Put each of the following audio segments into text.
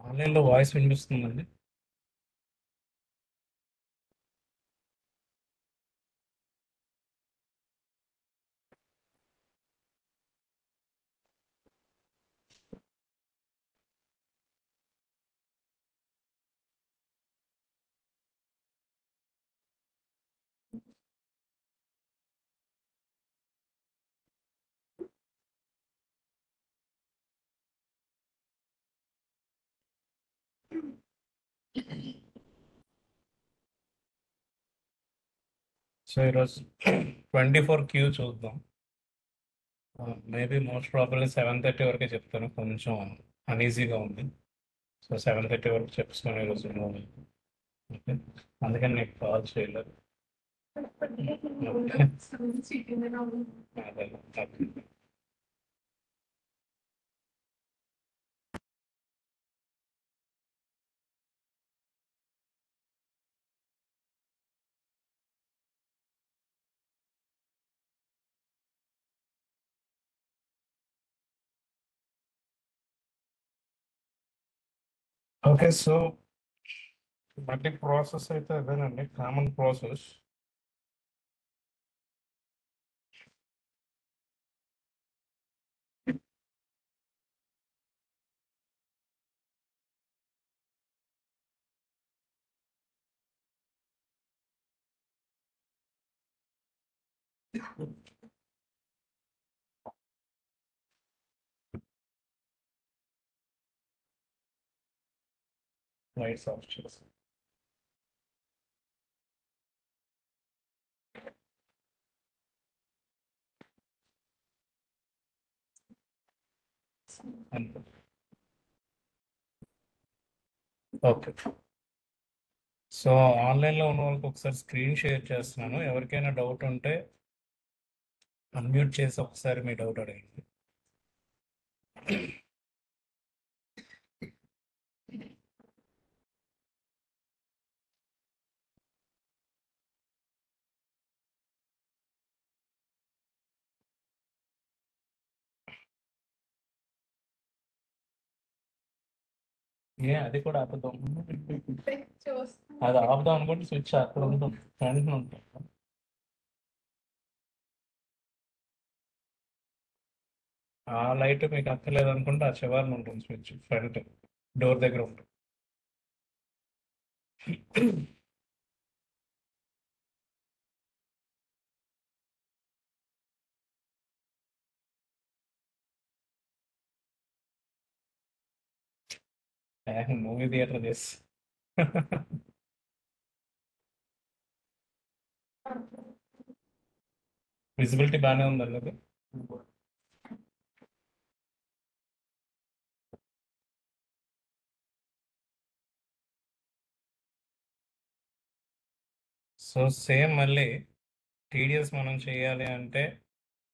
ఆన్లైన్లో వాయిస్ వినిపిస్తుందండి. సో ఈరోజు 24Q చూద్దాం. మేబీ మోస్ట్ ప్రాబబ్లీ 7:30 వరకే చెప్తాను, కొంచెం అన్ఈజీగా ఉంది. సో 7:30 వరకు చెప్తాను ఈరోజు మూవీ. ఓకే, అందుకని నీకు కాల్ చేయలేదు. అదే, ఓకే. ఓకే, సో మళ్ళీ ప్రాసెస్ అయితే అదేనండి, కామన్ ప్రాసెస్. లైట్స్ ఆఫ్ చేసి అంతే. ఓకే, సో ఆన్లైన్లో ఉన్న వాళ్ళకి ఒకసారి స్క్రీన్ షేర్ చేస్తున్నాను. ఎవరికైనా డౌట్ ఉంటే అన్మ్యూట్ చేసి ఒకసారి మీ డౌట్ అడగండి. అది కూడా ఆపుదాం. అది ఆపుదాం అనుకుంటే స్విచ్ అక్కడ ఉంటుంది, ఫ్రంట్ ఉంటుంది. ఆ లైట్ మీకు అక్కర్లేదు అనుకుంటే ఆ చివరిన ఉంటుంది స్విచ్, ఫ్రంట్ డోర్ దగ్గర ఉంటుంది. మూవీ థియేటర్ చేసి విజిబిలిటీ బాగానే ఉందండి అది. సో సేమ్ మళ్ళీ టీడీఎస్ మనం చేయాలి అంటే,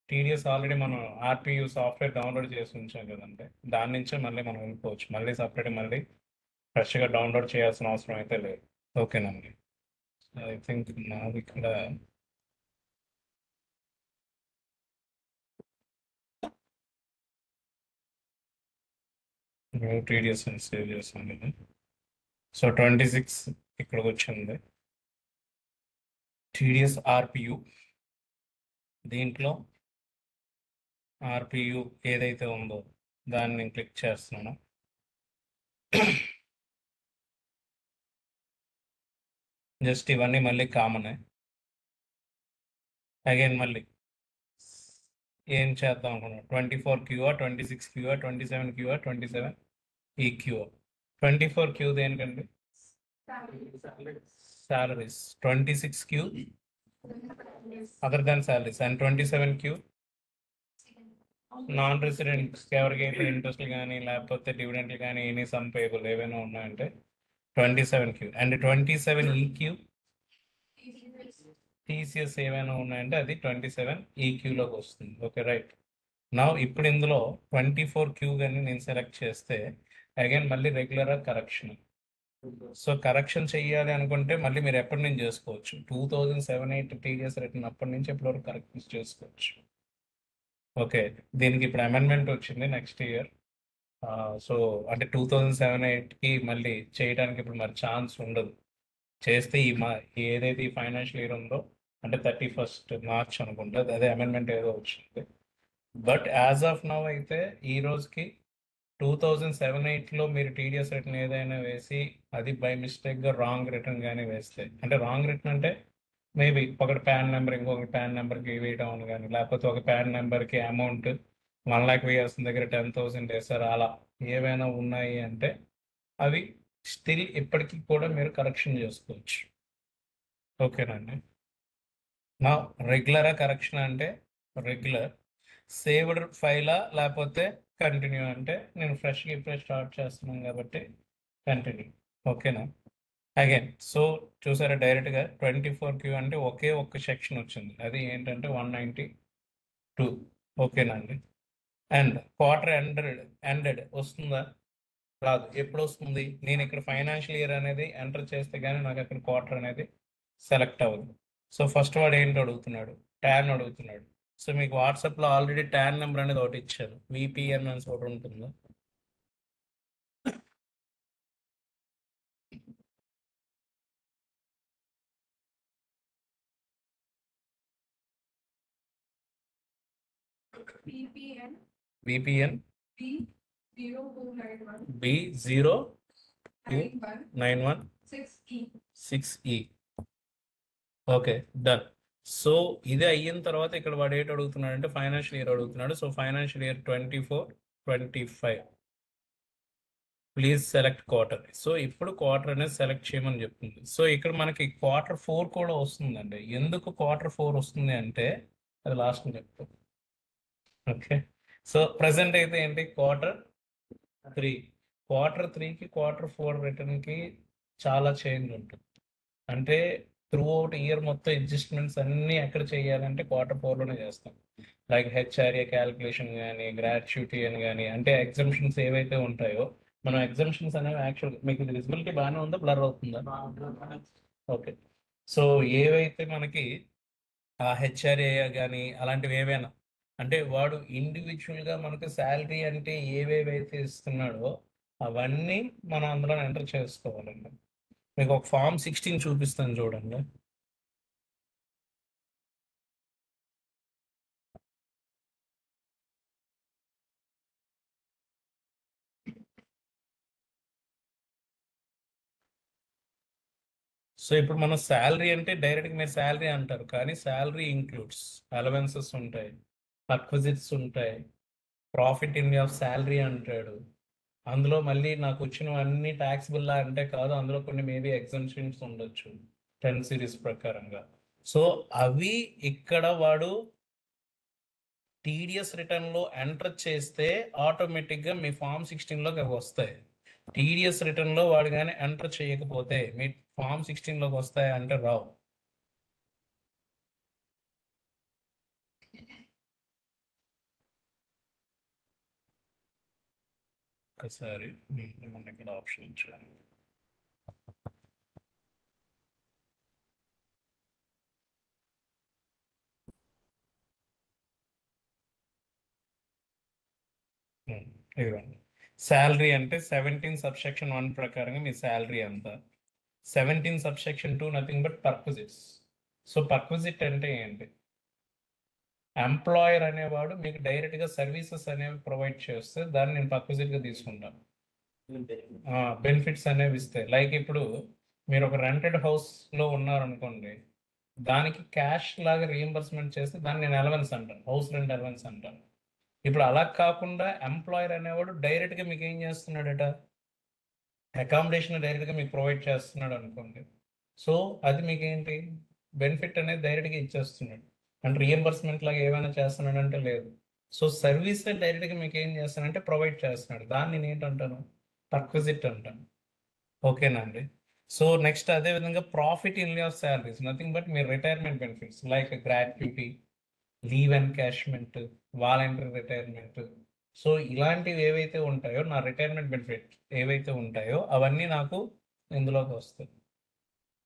టీడీఎస్ ఆల్రెడీ మనం ఆర్పియు సాఫ్ట్వేర్ డౌన్లోడ్ చేసి ఉంచాం కదండి, దాని నుంచే మళ్ళీ మనం వెళ్ళిపోవచ్చు. మళ్ళీ సపరేట్ మళ్ళీ ఫ్రెష్గా డౌన్లోడ్ చేయాల్సిన అవసరం అయితే లేదు. ఓకేనండి, ఐ థింక్ నాది ఇక్కడ టీడీఎస్ అని సేవ్ చేస్తాం కదా. సో 26 ఇక్కడికి వచ్చింది, టీడీఎస్ ఆర్పియు. దీంట్లో ఆర్పియు ఏదైతే ఉందో దాన్ని నేను క్లిక్ చేస్తున్నాను. జస్ట్ ఇవన్నీ మళ్ళీ కామనే. అగైన్ మళ్ళీ ఏం చేద్దాం అనుకున్నాను, 24Q, 26Q, 27Q, 27 EQ. 24Q దేనికండి? Salaries. 26Q other than salaries, and 27Q non residents ఎవరికైతే ఇంట్రెస్ట్లు కానీ లేకపోతే డివిడెంట్లు కానీ ఎనీ సమ్ పేబుల్ ఏవైనా ఉన్నాయంటే 27Q. అండ్ 27EQ టీసీఎస్ ఏమైనా ఉన్నాయంటే అది 27EQలోకి వస్తుంది. Okay, right. నా ఇప్పుడు ఇందులో 24Q కానీ నేను సెలెక్ట్ చేస్తే అగైన్ మళ్ళీ రెగ్యులర్ కరెక్షన్. సో కరెక్షన్ చెయ్యాలి అనుకుంటే మళ్ళీ మీరు ఎప్పటి నుంచి చేసుకోవచ్చు, 2007-8 టీడీఎస్ రిటర్న్ అప్పటి నుంచి ఎప్పటి వరకు కరెక్షన్ చేసుకోవచ్చు. ఓకే, దీనికి ఇప్పుడు అమెండ్మెంట్ వచ్చింది నెక్స్ట్ ఇయర్. సో అంటే 2007-8కి మళ్ళీ చేయడానికి ఇప్పుడు మరి ఛాన్స్ ఉండదు. చేస్తే ఏదైతే ఈ ఫైనాన్షియల్ ఇయర్ ఉందో అంటే 31st మార్చ్ అనుకుంటా, అదే అమెండ్మెంట్ ఏదో వచ్చింది. బట్ యాజ్ ఆఫ్ నౌ అయితే ఈ రోజుకి 2007-8లో మీరు టీడీఎస్ రిటర్న్ ఏదైనా వేసి అది బై మిస్టేక్గా రాంగ్ రిటర్న్ కానీ వేస్తే, అంటే రాంగ్ రిటర్న్ అంటే మేబీ ఒకటి ప్యాన్ నెంబర్ ఇంకొక ప్యాన్ నెంబర్కి వేయడం అని కానీ, లేకపోతే ఒక ప్యాన్ నెంబర్కి అమౌంట్ 1,00,000 వేయాల్సిన దగ్గర 10,000 వేస్తారు, అలా ఏవైనా ఉన్నాయి అంటే అవి స్టిల్ ఇప్పటికీ కూడా మీరు కరెక్షన్ చేసుకోవచ్చు. ఓకేనండి. నా రెగ్యులరా కరెక్షన్ అంటే రెగ్యులర్, సేవ్డ్ ఫైలా లేకపోతే కంటిన్యూ అంటే నేను ఫ్రెష్గా ఇప్పుడే స్టార్ట్ చేస్తున్నాను కాబట్టి కంటిన్యూ. ఓకేనా. అగైన్ సో చూసారా డైరెక్ట్గా 24Q అంటే ఒకే ఒక్క సెక్షన్ వచ్చింది, అది ఏంటంటే 192. ఓకేనా అండి. అండ్ క్వార్టర్ ఎండెడ్ వస్తుందా? రాదు. ఎప్పుడు వస్తుంది? నేను ఇక్కడ ఫైనాన్షియల్ ఇయర్ అనేది ఎంటర్ చేస్తే కానీ నాకు అక్కడ క్వార్టర్ అనేది సెలెక్ట్ అవ్వదు. సో ఫస్ట్ వాడు ఏంటి అడుగుతున్నాడు? ట్యాన్ అడుగుతున్నాడు. సో మీకు వాట్సాప్లో ఆల్రెడీ ట్యాన్ నెంబర్ అనేది ఒకటి ఇచ్చాను, విపిఎన్ అని ఒకటి ఉంటుందా? VPN B029196E. Okay, done. So ఇది అయిన తర్వాత ఇక్కడ వాడు ఏంటి అడుగుతున్నాడు అంటే ఫైనాన్షియల్ ఇయర్ అడుగుతున్నాడు. So financial year 24-25 please select quarter. So ఇప్పుడు క్వార్టర్ అనేది సెలెక్ట్ చేయమని చెప్తుంది. సో ఇక్కడ మనకి Q4 కూడా వస్తుందండి. ఎందుకు Q4 వస్తుంది అంటే అది లాస్ట్ చెప్తాను. ఓకే, సో ప్రజెంట్ అయితే ఏంటి Q3. Q3కి Q4 రిటర్న్కి చాలా చేంజ్ ఉంటుంది. అంటే త్రూ అవుట్ ఇయర్ మొత్తం అడ్జస్ట్మెంట్స్ అన్నీ ఎక్కడ చేయాలంటే Q4లోనే చేస్తాం. లైక్ హెచ్ఆర్ఏ క్యాలిక్యులేషన్ కానీ, గ్రాట్యుటీ అని కానీ, అంటే ఎగ్జంప్షన్స్ ఏవైతే ఉంటాయో మనం ఎగ్జంప్షన్స్ అనేవి యాక్చువల్ మీకు విజిబిలిటీ బాగానే ఉందా, బ్లర్ అవుతుందా? ఓకే, సో ఏవైతే మనకి హెచ్ఆర్ఏ కానీ అలాంటివి ఏవైనా అంటే వాడు ఇండివిజువల్గా మనకు శాలరీ అంటే ఏవేవైతే ఇస్తున్నాడో అవన్నీ మనం అందులో ఎంటర్ చేసుకోవాలండి. మీకు ఒక Form 16 చూపిస్తాను చూడండి. సో ఇప్పుడు మనం శాలరీ అంటే డైరెక్ట్గా మీరు శాలరీ అంటారు, కానీ శాలరీ ఇంక్లూడ్స్ అలవెన్సెస్ ఉంటాయి, పర్క్విజిట్స్ ఉంటాయి, ప్రాఫిట్ ఇన్ ఆఫ్ శాలరీ అంటాడు. అందులో మళ్ళీ నాకు వచ్చినవన్నీ ట్యాక్సిబుల్ అంటే కాదు, అందులో కొన్ని మేబీ ఎగ్జంప్షన్స్ ఉండొచ్చు 10 సిరీస్ ప్రకారంగా. సో అవి ఇక్కడ వాడు టీడీఎస్ రిటర్న్లో ఎంటర్ చేస్తే ఆటోమేటిక్గా మీ Form 16లోకి అవి వస్తాయి. టీడీఎస్ రిటర్న్లో వాడు కానీ ఎంటర్ చేయకపోతే మీ Form 16లోకి వస్తాయి అంటే రావు. ఒకసారి మనకి ఇక్కడ ఆప్షన్ ఇచ్చాను. ఇదిగోండి, శాలరీ అంటే 17 సబ్సెక్షన్ 1 ప్రకారంగా మీ శాలరీ ఎంత, 17 subsection 2 nothing but perquisites. So perquisite అంటే ఏంటి? ఎంప్లాయర్ అనేవాడు మీకు డైరెక్ట్గా సర్వీసెస్ అనేవి ప్రొవైడ్ చేస్తే దాన్ని నేను పర్క్విజిట్గా తీసుకుంటాను. బెనిఫిట్స్ అనేవి ఇస్తాయి. లైక్ ఇప్పుడు మీరు ఒక రెంటెడ్ హౌస్లో ఉన్నారనుకోండి, దానికి క్యాష్ లాగా రీఎంబర్స్మెంట్ చేస్తే దాన్ని నేను అలవెన్స్ అంటాను, హౌస్ రెంట్ అలవెన్స్ అంటాను. ఇప్పుడు అలా కాకుండా ఎంప్లాయర్ అనేవాడు డైరెక్ట్గా మీకు ఏం చేస్తున్నాడట, అకామిడేషన్ డైరెక్ట్గా మీకు ప్రొవైడ్ చేస్తున్నాడు అనుకోండి. సో అది మీకు ఏంటి బెనిఫిట్ అనేది డైరెక్ట్గా ఇచ్చేస్తున్నాడు. అంటే రీఎంబర్స్మెంట్ లాగా ఏమైనా చేస్తున్నాడు అంటే లేదు. సో సర్వీస్ డైరెక్ట్గా మీకు ఏం చేస్తానంటే ప్రొవైడ్ చేస్తున్నాడు, దాన్ని నేను ఏంటంటాను, పర్క్విజిట్ అంటాను. ఓకేనా అండి. సో నెక్స్ట్ అదే విధంగా profit in of salaries nothing but me retirement benefits like gratuity, leave encashment, voluntary retirement. So ఇలాంటివి ఏవైతే ఉంటాయో నా రిటైర్మెంట్ బెనిఫిట్ ఏవైతే ఉంటాయో అవన్నీ నాకు ఇందులోకి వస్తాయి.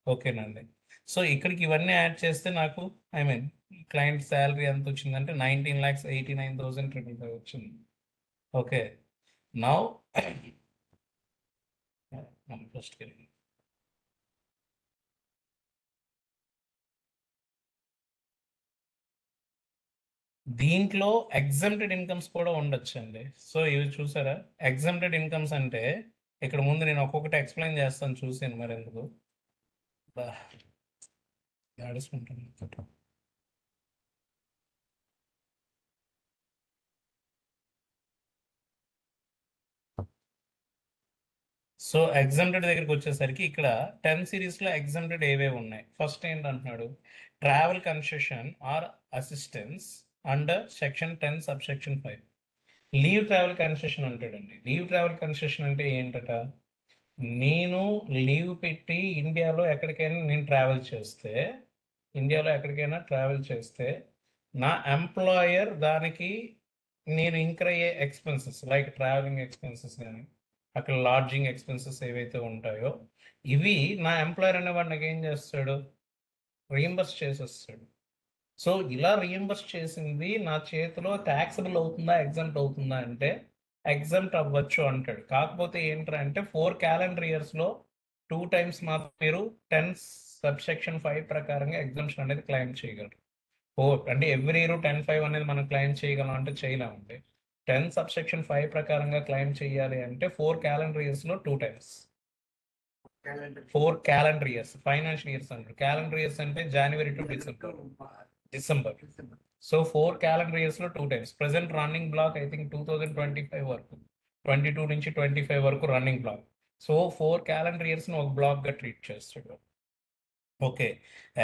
ఓకేనండి. సో ఇక్కడికి ఇవన్నీ యాడ్ చేస్తే నాకు క్లయింట్ శాలరీ ఎంత వచ్చిందంటే 19,89,555 వచ్చింది. ఓకే, నౌ ఫస్ట్ దీంట్లో ఎగ్జామ్టెడ్ ఇన్కమ్స్ కూడా ఉండొచ్చు అండి. సో ఇవి చూసారా, ఎగ్జామ్టెడ్ ఇన్కమ్స్ అంటే ఇక్కడ ముందు నేను ఒక్కొక్కటి ఎక్స్ప్లెయిన్ చేస్తాను, చూసాను మరి ఎందుకు ఆడుకుంటాను. సో ఎగ్జామ్టెడ్ దగ్గరికి వచ్చేసరికి ఇక్కడ 10 సిరీస్లో ఎగ్జామ్టెడ్ ఏవేవి ఉన్నాయి. ఫస్ట్ ఏంటంటున్నాడు, travel concession or assistance under section 10 subsection 5. Leave travel concession అంటాడండి. లీవ్ ట్రావెల్ కన్సెషన్ అంటే ఏంటట, నేను లీవ్ పెట్టి ఇండియాలో ఎక్కడికైనా నేను ట్రావెల్ చేస్తే, నా ఎంప్లాయర్ దానికి నేను ఇంకర్ అయ్యే ఎక్స్పెన్సెస్ లైక్ ట్రావెలింగ్ ఎక్స్పెన్సెస్ కానీ అక్కడ లాడ్జింగ్ ఎక్స్పెన్సెస్ ఏవైతే ఉంటాయో ఇవి నా ఎంప్లాయర్ అనేవాడు నాకు ఏం చేస్తాడు, రీఎంబర్స్ చేసేస్తాడు. సో ఇలా రీఎంబర్స్ చేసింది నా చేతిలో ట్యాక్సబుల్ అవుతుందా ఎగ్జామ్ట్ అవుతుందా అంటే ఎగ్జామ్ట్ అవ్వచ్చు అంటాడు. కాకపోతే ఏంటంటే 4 క్యాలెండర్ ఇయర్స్లో 2 times మాత్రం మీరు 10 సబ్సెక్షన్ 5 ప్రకారంగా ఎగ్జామ్షన్ అనేది క్లెయిమ్ చేయగలరు. అంటే ఎవ్రీ ఇయర్ 10/5 అనేది మనం క్లెయిమ్ చేయగలం అంటే చేయలేమండి. 10 సబ్సెక్షన్ 5 ప్రకారంగా క్లెయిమ్ చేయాలి అంటే 4 క్యాలెండర్ ఇయర్స్లో 2 times. 4 calendar years, financial years అంటారు. క్యాలెండర్ ఇయర్స్ అంటే జనవరి టు డిసెంబర్. సో 4 క్యాలెండర్ ఇయర్స్లో 2 times. Present running block I think 2025 వరకు, 22 నుంచి 25 వరకు రన్నింగ్ బ్లాక్. సో 4 క్యాలెండర్ ఇయర్స్ని ఒక బ్లాక్గా ట్రీట్ చేస్తాడు. ఓకే,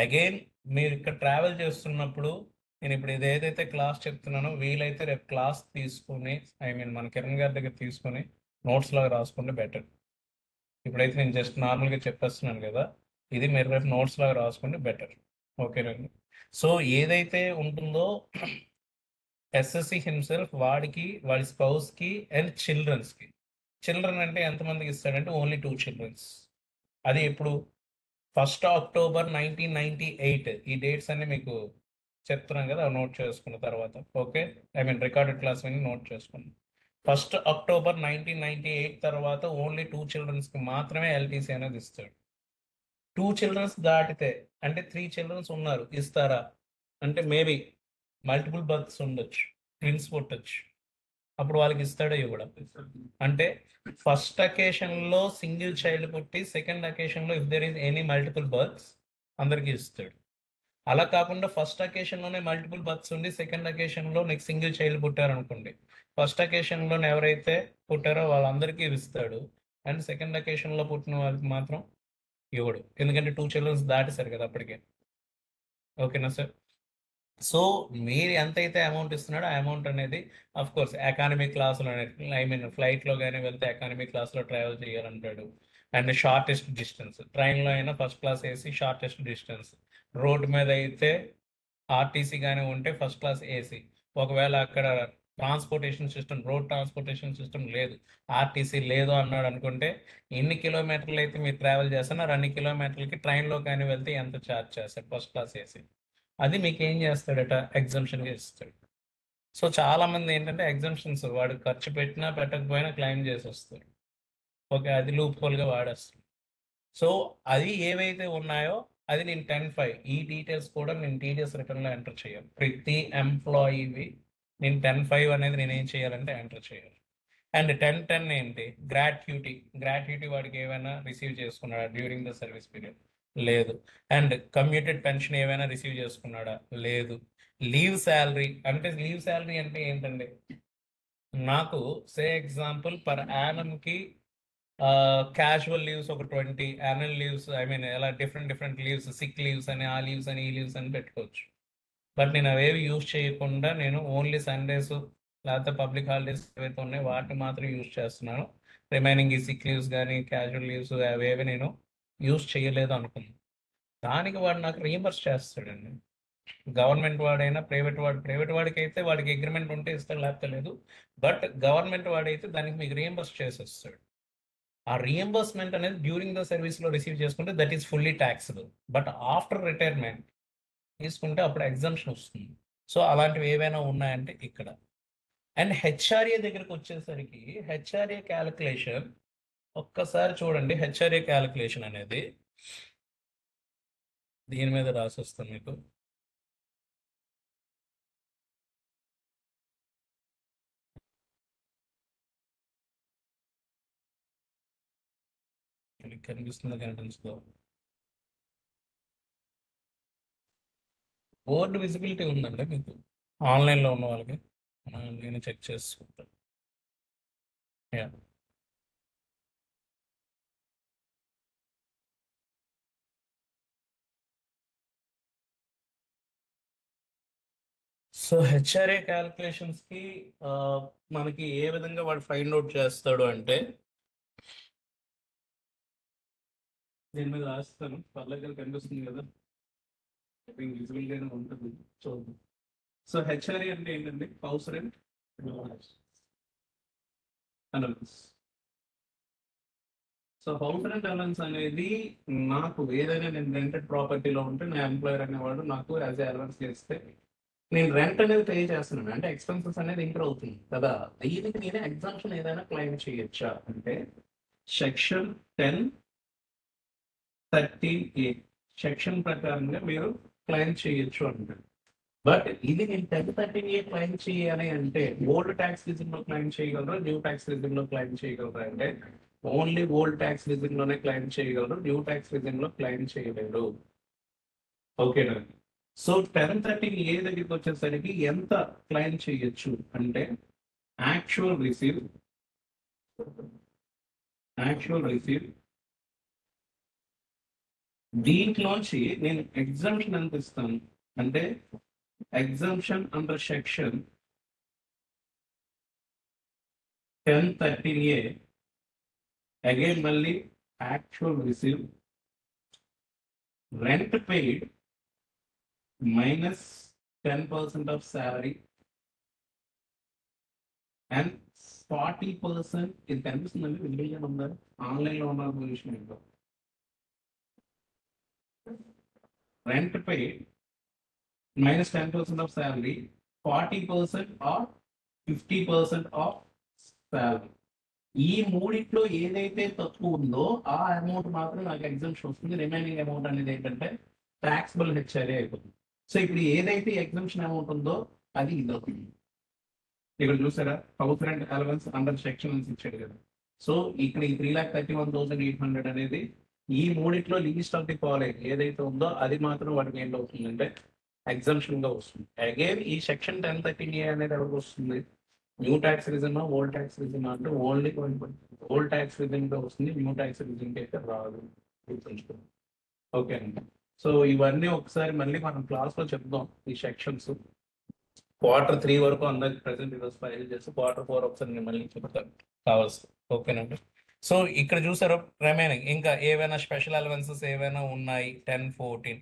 అగైన్ మీరు ఇక్కడ ట్రావెల్ చేస్తున్నప్పుడు నేను ఇప్పుడు ఏదైతే క్లాస్ చెప్తున్నానో వీలైతే రేపు క్లాస్ తీసుకొని మన కిరణ్ గారి దగ్గర తీసుకొని నోట్స్ లాగా రాసుకుంటే బెటర్. ఇప్పుడైతే నేను జస్ట్ నార్మల్గా చెప్పేస్తున్నాను కదా, ఇది మీరు రేపు నోట్స్ లాగా రాసుకుంటే బెటర్. ఓకేనండి. సో ఏదైతే ఉంటుందో ఎస్ఎస్సి హిమ్సెల్ఫ్ వాడికి, వాడి స్పౌస్కి అండ్ చిల్డ్రన్స్కి. చిల్డ్రన్ అంటే ఎంతమందికి ఇస్తాడంటే ఓన్లీ 2 childrens. అది ఎప్పుడు 1st October 1998. ఈ డేట్స్ అన్ని మీకు చెప్తున్నాం కదా, నోట్ చేసుకున్న తర్వాత. ఓకే, రికార్డెడ్ క్లాస్ విని నోట్ చేసుకున్నాం. 1st October 1998 తర్వాత ఓన్లీ 2 childrensకి మాత్రమే ఎల్టీసీ అనేది ఇస్తాడు. 2 childrens దాటితే అంటే 3 childrens ఉన్నారు ఇస్తారా అంటే మేబీ మల్టిపుల్ బర్త్స్ ఉండొచ్చు, ట్విన్స్ పుట్టచ్చు, అప్పుడు వాళ్ళకి ఇస్తాడో ఇవ్వడం. అంటే ఫస్ట్ అకేషన్లో సింగిల్ చైల్డ్ పుట్టి సెకండ్ అకేషన్లో if there is any multiple births అందరికీ ఇస్తాడు. అలా కాకుండా ఫస్ట్ అకేషన్లోనే మల్టిపుల్ బర్త్స్ ఉండి సెకండ్ అకేషన్లో నెక్స్ట్ సింగిల్ చైల్డ్ పుట్టారనుకోండి, ఫస్ట్ అకేషన్లో ఎవరైతే పుట్టారో వాళ్ళందరికీ ఇస్తాడు, అండ్ సెకండ్ అకేషన్లో పుట్టిన వాళ్ళకి మాత్రం ఇవ్వడు, ఎందుకంటే 2 children దాటేశారు కదా అప్పటికే. ఓకేనా సార్? సో మీరు ఎంతైతే అమౌంట్ ఇస్తున్నాడో ఆ అమౌంట్ అనేది అఫ్ కోర్స్ ఎకానమిక్ క్లాస్లో ఫ్లైట్లో కానీ వెళ్తే ఎకానమిక్ క్లాస్లో ట్రావెల్ చేయాలంటాడు. అండ్ షార్టెస్ట్ డిస్టెన్స్ ట్రైన్లో అయినా first class AC shortest distance, road మీద అయితే ఆర్టీసీ కానీ ఉంటే ఫస్ట్ క్లాస్ ఏసీ. ఒకవేళ అక్కడ రోడ్ ట్రాన్స్పోర్టేషన్ సిస్టమ్ లేదు, ఆర్టీసీ లేదు అన్నాడు అనుకుంటే ఎన్ని కిలోమీటర్లు అయితే మీరు ట్రావెల్ చేస్తున్నారు అన్ని కిలోమీటర్లకి ట్రైన్లో కానీ వెళ్తే ఎంత ఛార్జ్ చేస్తాడు ఫస్ట్ క్లాస్ ఏసీ. అది మీకు ఏం చేస్తాడట, ఎగ్జంప్షన్గా ఇస్తాడు. సో చాలా మంది ఏంటంటే ఎగ్జంప్షన్స్ వాడు ఖర్చు పెట్టినా పెట్టకపోయినా క్లెయిమ్ చేసి వస్తారు. ఓకే, అది లూప్ హోల్గా వాడేస్తాడు. సో అది ఏవైతే ఉన్నాయో అది నేను 10/5 ఈ డీటెయిల్స్ కూడా నేను టీడీఎస్ రిటర్న్లో ఎంటర్ చేయాలి. ప్రతి ఎంప్లాయీవి నేను 10/5 అనేది నేను ఏం చేయాలంటే ఎంటర్ చేయాలి. అండ్ 10/10 ఏంటి, గ్రాట్యుటీ వాడికి ఏమైనా రిసీవ్ చేసుకున్నాడా డ్యూరింగ్ ద సర్వీస్ పీరియడ్, లేదు. అండ్ కమ్యూటెడ్ పెన్షన్ ఏమైనా రిసీవ్ చేసుకున్నాడా, లేదు. లీవ్ శాలరీ అంటే ఏంటండి, నాకు సే ఎగ్జాంపుల్ పర్ యానంకి క్యాజువల్ లీవ్స్ ఒక 20, యాన్యువల్ లీవ్స్ ఎలా డిఫరెంట్ లీవ్స్, సిక్ లీవ్స్ అని, ఆ లీవ్స్ అని, ఈ లీవ్స్ అని పెట్టుకోవచ్చు. బట్ నేను అవేవి యూజ్ చేయకుండా నేను ఓన్లీ సండేస్ లేకపోతే పబ్లిక్ హాలిడేస్ ఏవైతే ఉన్నాయో వాటిని మాత్రం యూజ్ చేస్తున్నాను. రిమైనింగ్ ఈ సిక్ లీవ్స్ కానీ క్యాజువల్ లీవ్స్ అవేవి నేను యూజ్ చేయలేదు అనుకున్నాను. దానికి వాడు నాకు రీఎంబర్స్ చేస్తాడండి. గవర్నమెంట్ వాడైనా ప్రైవేట్ వాడికి అయితే వాడికి అగ్రిమెంట్ ఉంటే ఇస్తాడు, లేకపోతే లేదు. బట్ గవర్నమెంట్ వాడైతే దానికి మీకు రీఎంబర్స్ చేసేస్తాడు. ఆ రీఎంబర్స్మెంట్ అనేది డ్యూరింగ్ ద సర్వీస్లో రిసీవ్ చేసుకుంటే that is fully taxable. But after retirement తీసుకుంటే అప్పుడు ఎగ్జంప్షన్ వస్తుంది. సో అలాంటివి ఏవైనా ఉన్నాయంటే ఇక్కడ అండ్ హెచ్ఆర్ఏ దగ్గరకు వచ్చేసరికి హెచ్ఆర్ఏ క్యాలిక్యులేషన్ ఒక్కసారి చూడండి. హెచ్ఆర్ఏ క్యాలిక్యులేషన్ అనేది దీని మీద రాసిస్తాను మీకు. మీకు కనిపిస్తుందో కనిపించదో, బోర్డు విజిబిలిటీ ఉందండి మీకు ఆన్లైన్లో ఉన్న వాళ్ళకి? నేను చెక్ చేసుకుంటాను. యా, సో హెచ్ఆర్ఏ క్యాలిక్యులేషన్స్కి మనకి ఏ విధంగా వాడు ఫైండ్ అవుట్ చేస్తాడు అంటే, దీని మీద రాస్తాను. పర్లేదు, కనిపిస్తుంది కదా, విజిబిలిటీ ఉంటుంది చూడండి. సో హెచ్ఆర్ఏ అంటే ఏంటండి? House rent allowance. So house rent allowance అనేది నాకు ఏదైనా నేను రెంటెడ్ ప్రాపర్టీలో ఉంటే నా ఎంప్లాయర్ అనేవాడు నాకు యాజ్ ఏ అలవెన్స్ చేస్తే నేను రెంట్ అనేది పే చేస్తున్నాను, అంటే ఎక్స్పెన్సెస్ అనేది ఇంక్రీ అవుతుంది కదా. దీనికి నేను ఎగ్జామ్షన్ ఏదైనా క్లెయిమ్ చేయొచ్చా అంటే సెక్షన్ 10(13)(a) సెక్షన్ ప్రకారంగా మీరు క్లెయిమ్ చేయొచ్చు అంటారు. బట్ ఇది నేను 10(13)(a) క్లెయిమ్ చేయాలి అంటే ఓల్డ్ ట్యాక్స్ రిజిమ్ లో క్లెయిమ్ చేయగలరు, న్యూ ట్యాక్స్ రిజిమ్ లో క్లెయిమ్ చేయగలరు అంటే ఓన్లీ ఓల్డ్ ట్యాక్స్ రిజిమ్ లోనే క్లెయిమ్ చేయగలరు, న్యూ ట్యాక్స్ రిజిమ్ లో క్లెయిమ్ చేయలేరు. ఓకేనా? సో 10(13)(a) దగ్గరికి వచ్చేసరికి ఎంత క్లెయిమ్ చేయొచ్చు అంటే యాక్చువల్ రిసీవ్ దీంట్లోంచి నేను ఎగ్జామ్షన్ ఎంత ఇస్తాను అంటే exemption under section 10(13)(a) again మళ్ళీ actual receive rent paid minus 10% of salary and 40%. ఇది కనిపిస్తుందండి, విజిబిలిటీ ఉందా? ఆన్లైన్లో ఉన్న పొజిషన్ ఏంటో. Rent paid minus 10% of salary, 40% or 50% of salary. ఈ మూడిట్లో ఏదైతే తక్కువ ఉందో ఆ అమౌంట్ మాత్రం నాకు ఎగ్జామ్షన్ వస్తుంది. రిమైనింగ్ అమౌంట్ అనేది ఏంటంటే ట్యాక్సిబుల్ హెచ్ఆర్ఏ అయిపోతుంది. సో ఇప్పుడు ఏదైతే ఎగ్జామ్షన్ అమౌంట్ ఉందో అది ఇది అవుతుంది. ఇక్కడ చూసారా, house rent allowance under section ఇచ్చాడు కదా. సో ఇక్కడ ఈ 3,31,800 అనేది ఈ మూడిట్లో లీస్ట్ ఆఫ్ ది ఫాలోయింగ్ ఏదైతే ఉందో అది మాత్రం వాటికి ఏంటి అవుతుందంటే ఎగ్జామ్షన్ గా వస్తుంది. అగైన్ ఈ సెక్షన్ 10(13)(a) అనేది ఎవరికి వస్తుంది? New tax regime, old tax regime అంటే ఓన్లీ ఓల్డ్ ట్యాక్స్ రిజిమ్ గా వస్తుంది, న్యూ ట్యాక్స్ రిజిమ్ కి అయితే రాదు. గుర్తుంచుకోండి. ఓకే అండి. సో ఇవన్నీ ఒకసారి మళ్ళీ మనం క్లాస్ లో చెప్దాం. ఈ సెక్షన్స్ Q3 వరకు అందరికి ప్రెసెంట్ ఈరోజు ఫైల్ చేసి Q4 ఒకసారి నేను మళ్ళీ చెప్తాను కావాల్సి. ఓకేనండి. సో ఇక్కడ చూసారు రిమైనింగ్ ఇంకా ఏవైనా స్పెషల్ అలవెన్సెస్ ఏవైనా ఉన్నాయి 10(14).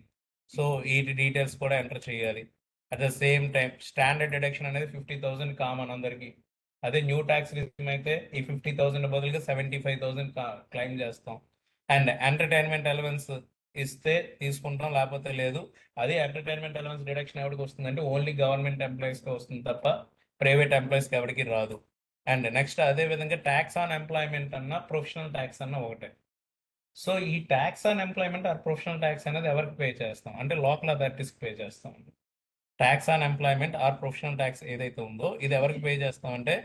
సో వీటి డీటెయిల్స్ కూడా ఎంటర్ చేయాలి. At the same time standard deduction అనేది 50,000 కామన్ అందరికి. అదే న్యూ ట్యాక్స్ రిజిమ్ అయితే ఈ 50,000 బదులుగా 75,000 క్లెయిమ్ చేస్తాం. అండ్ ఎంటర్టైన్మెంట్ అలవెన్స్ ఇస్తే తీసుకుంటాం, లేకపోతే లేదు. అది ఎంటర్టైన్మెంట్ అలవెన్స్ డిడక్షన్ ఎవరికి వస్తుందంటే ఓన్లీ గవర్నమెంట్ ఎంప్లాయీస్కి వస్తుంది తప్ప ప్రైవేట్ ఎంప్లాయీస్కి ఎవరికి రాదు. అండ్ నెక్స్ట్ అదే విధంగా ట్యాక్స్ ఆన్ ఎంప్లాయ్మెంట్ అన్న ప్రొఫెషనల్ ట్యాక్స్ అన్న ఒకటే. సో ఈ tax on employment or professional tax అనేది ఎవరికి పే చేస్తాం అంటే లోకల్ అథారిటీస్కి పే చేస్తాం. Tax on employment or professional tax ఏదైతే ఉందో ఇది ఎవరికి పే చేస్తాం అంటే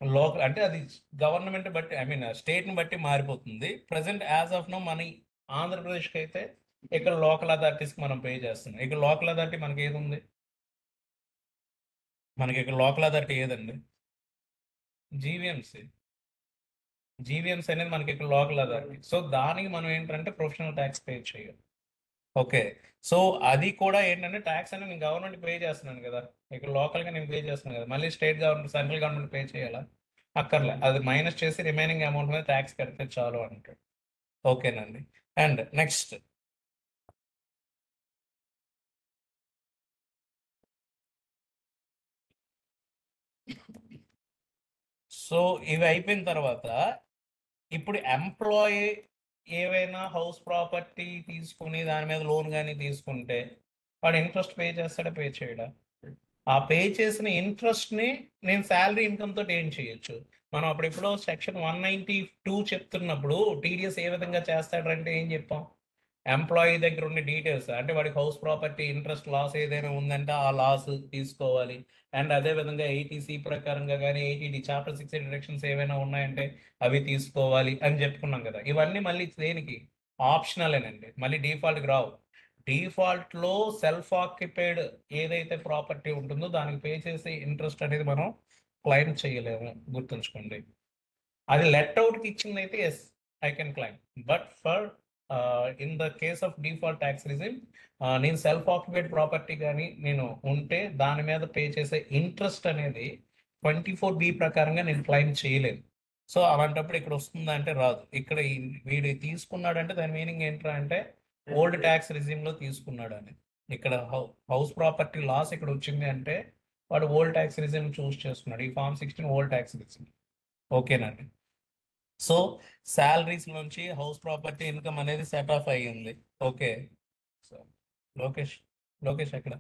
లోకల్, అంటే అది గవర్నమెంట్ బట్టి ఐ మీన్ స్టేట్ని బట్టి మారిపోతుంది. ప్రజెంట్ యాజ్ ఆఫ్ నో మన ఆంధ్రప్రదేశ్కి అయితే ఇక్కడ లోకల్ అథారిటీస్కి మనం పే చేస్తున్నాం. ఇక్కడ లోకల్ అథారిటీ మనకి ఏది ఉంది? మనకి ఇక్కడ లోకల్ అథారిటీ ఏదండి? జీవీఎంసీ. జీవీఎంసీ అనేది మనకి ఇక్కడ లోకల్ అథారిటీ. సో దానికి మనం ఏంటంటే ప్రొఫెషనల్ ట్యాక్స్ పే చేయాలి. ఓకే. సో అది కూడా ఏంటంటే ట్యాక్స్ అనేది నేను గవర్నమెంట్ పే చేస్తున్నాను కదా, ఇక్కడ లోకల్గా నేను పే చేస్తున్నాను కదా, మళ్ళీ state government central government pay చేయాలా? అక్కర్లే, అది మైనస్ చేసి రిమైనింగ్ అమౌంట్ మీద ట్యాక్స్ కడితే చాలు అంటాడు. ఓకేనండి. అండ్ నెక్స్ట్ సో ఇవి అయిపోయిన తర్వాత ఇప్పుడు ఎంప్లాయీ ఏవైనా హౌస్ ప్రాపర్టీ తీసుకుని దాని మీద లోన్ కానీ తీసుకుంటే వాడు ఇంట్రెస్ట్ పే చేస్తాడా, పే చేయడా? ఆ పే చేసిన ఇంట్రెస్ట్ని నేను శాలరీ ఇన్కమ్ తోటి ఏం చేయొచ్చు. మనం అప్పుడెప్పుడో సెక్షన్ 192 చెప్తున్నప్పుడు టీడీఎస్ ఏ విధంగా చేస్తాడంటే ఏం చెప్పాం, ఎంప్లాయీ దగ్గర ఉన్న డీటెయిల్స్ అంటే వాడికి హౌస్ ప్రాపర్టీ ఇంట్రెస్ట్ లాస్ ఏదైనా ఉందంటే ఆ లాస్ తీసుకోవాలి. అండ్ అదే విధంగా ఏటీసీ ప్రకారంగా కానీ ఏటీడీ చాప్టర్ 6 డిడక్షన్స్ ఏవైనా ఉన్నాయంటే అవి తీసుకోవాలి అని చెప్పుకున్నాం కదా. ఇవన్నీ మళ్ళీ దేనికి ఆప్షనలేనండి, మళ్ళీ డిఫాల్ట్కి రావు. డిఫాల్ట్లో సెల్ఫ్ ఆక్యుపైడ్ ఏదైతే ప్రాపర్టీ ఉంటుందో దానికి పే చేసే ఇంట్రెస్ట్ అనేది మనం క్లెయిమ్ చేయలేము, గుర్తుంచుకోండి. అది లెట్ అవుట్కి ఇచ్చింది అయితే yes I can claim. But for in the case of default tax regime, నేను సెల్ఫ్ ఆక్యుపైడ్ ప్రాపర్టీ కానీ నేను ఉంటే దాని మీద పే చేసే ఇంట్రెస్ట్ అనేది 24B ప్రకారంగా నేను క్లైమ్ చేయలేదు. సో అలాంటప్పుడు ఇక్కడ వస్తుందా అంటే రాదు. ఇక్కడ వీడు తీసుకున్నాడంటే దాని మీనింగ్ ఏంట్రా అంటే ఓల్డ్ ట్యాక్స్ రిజిమ్లో తీసుకున్నాడు అని. ఇక్కడ హౌస్ ప్రాపర్టీ లాస్ ఇక్కడ వచ్చింది అంటే వాడు ఓల్డ్ ట్యాక్స్ రిజిమ్ చూస్ చేసుకున్నాడు. ఈ ఫార్మ్ 16 ఓల్డ్ ట్యాక్స్ రిజిమ్. ఓకేనండి. సో శాలరీస్ నుంచి హౌస్ ప్రాపర్టీ ఇన్కమ్ అనేది సెట్ ఆఫ్ అయ్యింది. ఓకే. సో లోకేష్, లోకేష్ ఎక్కడ?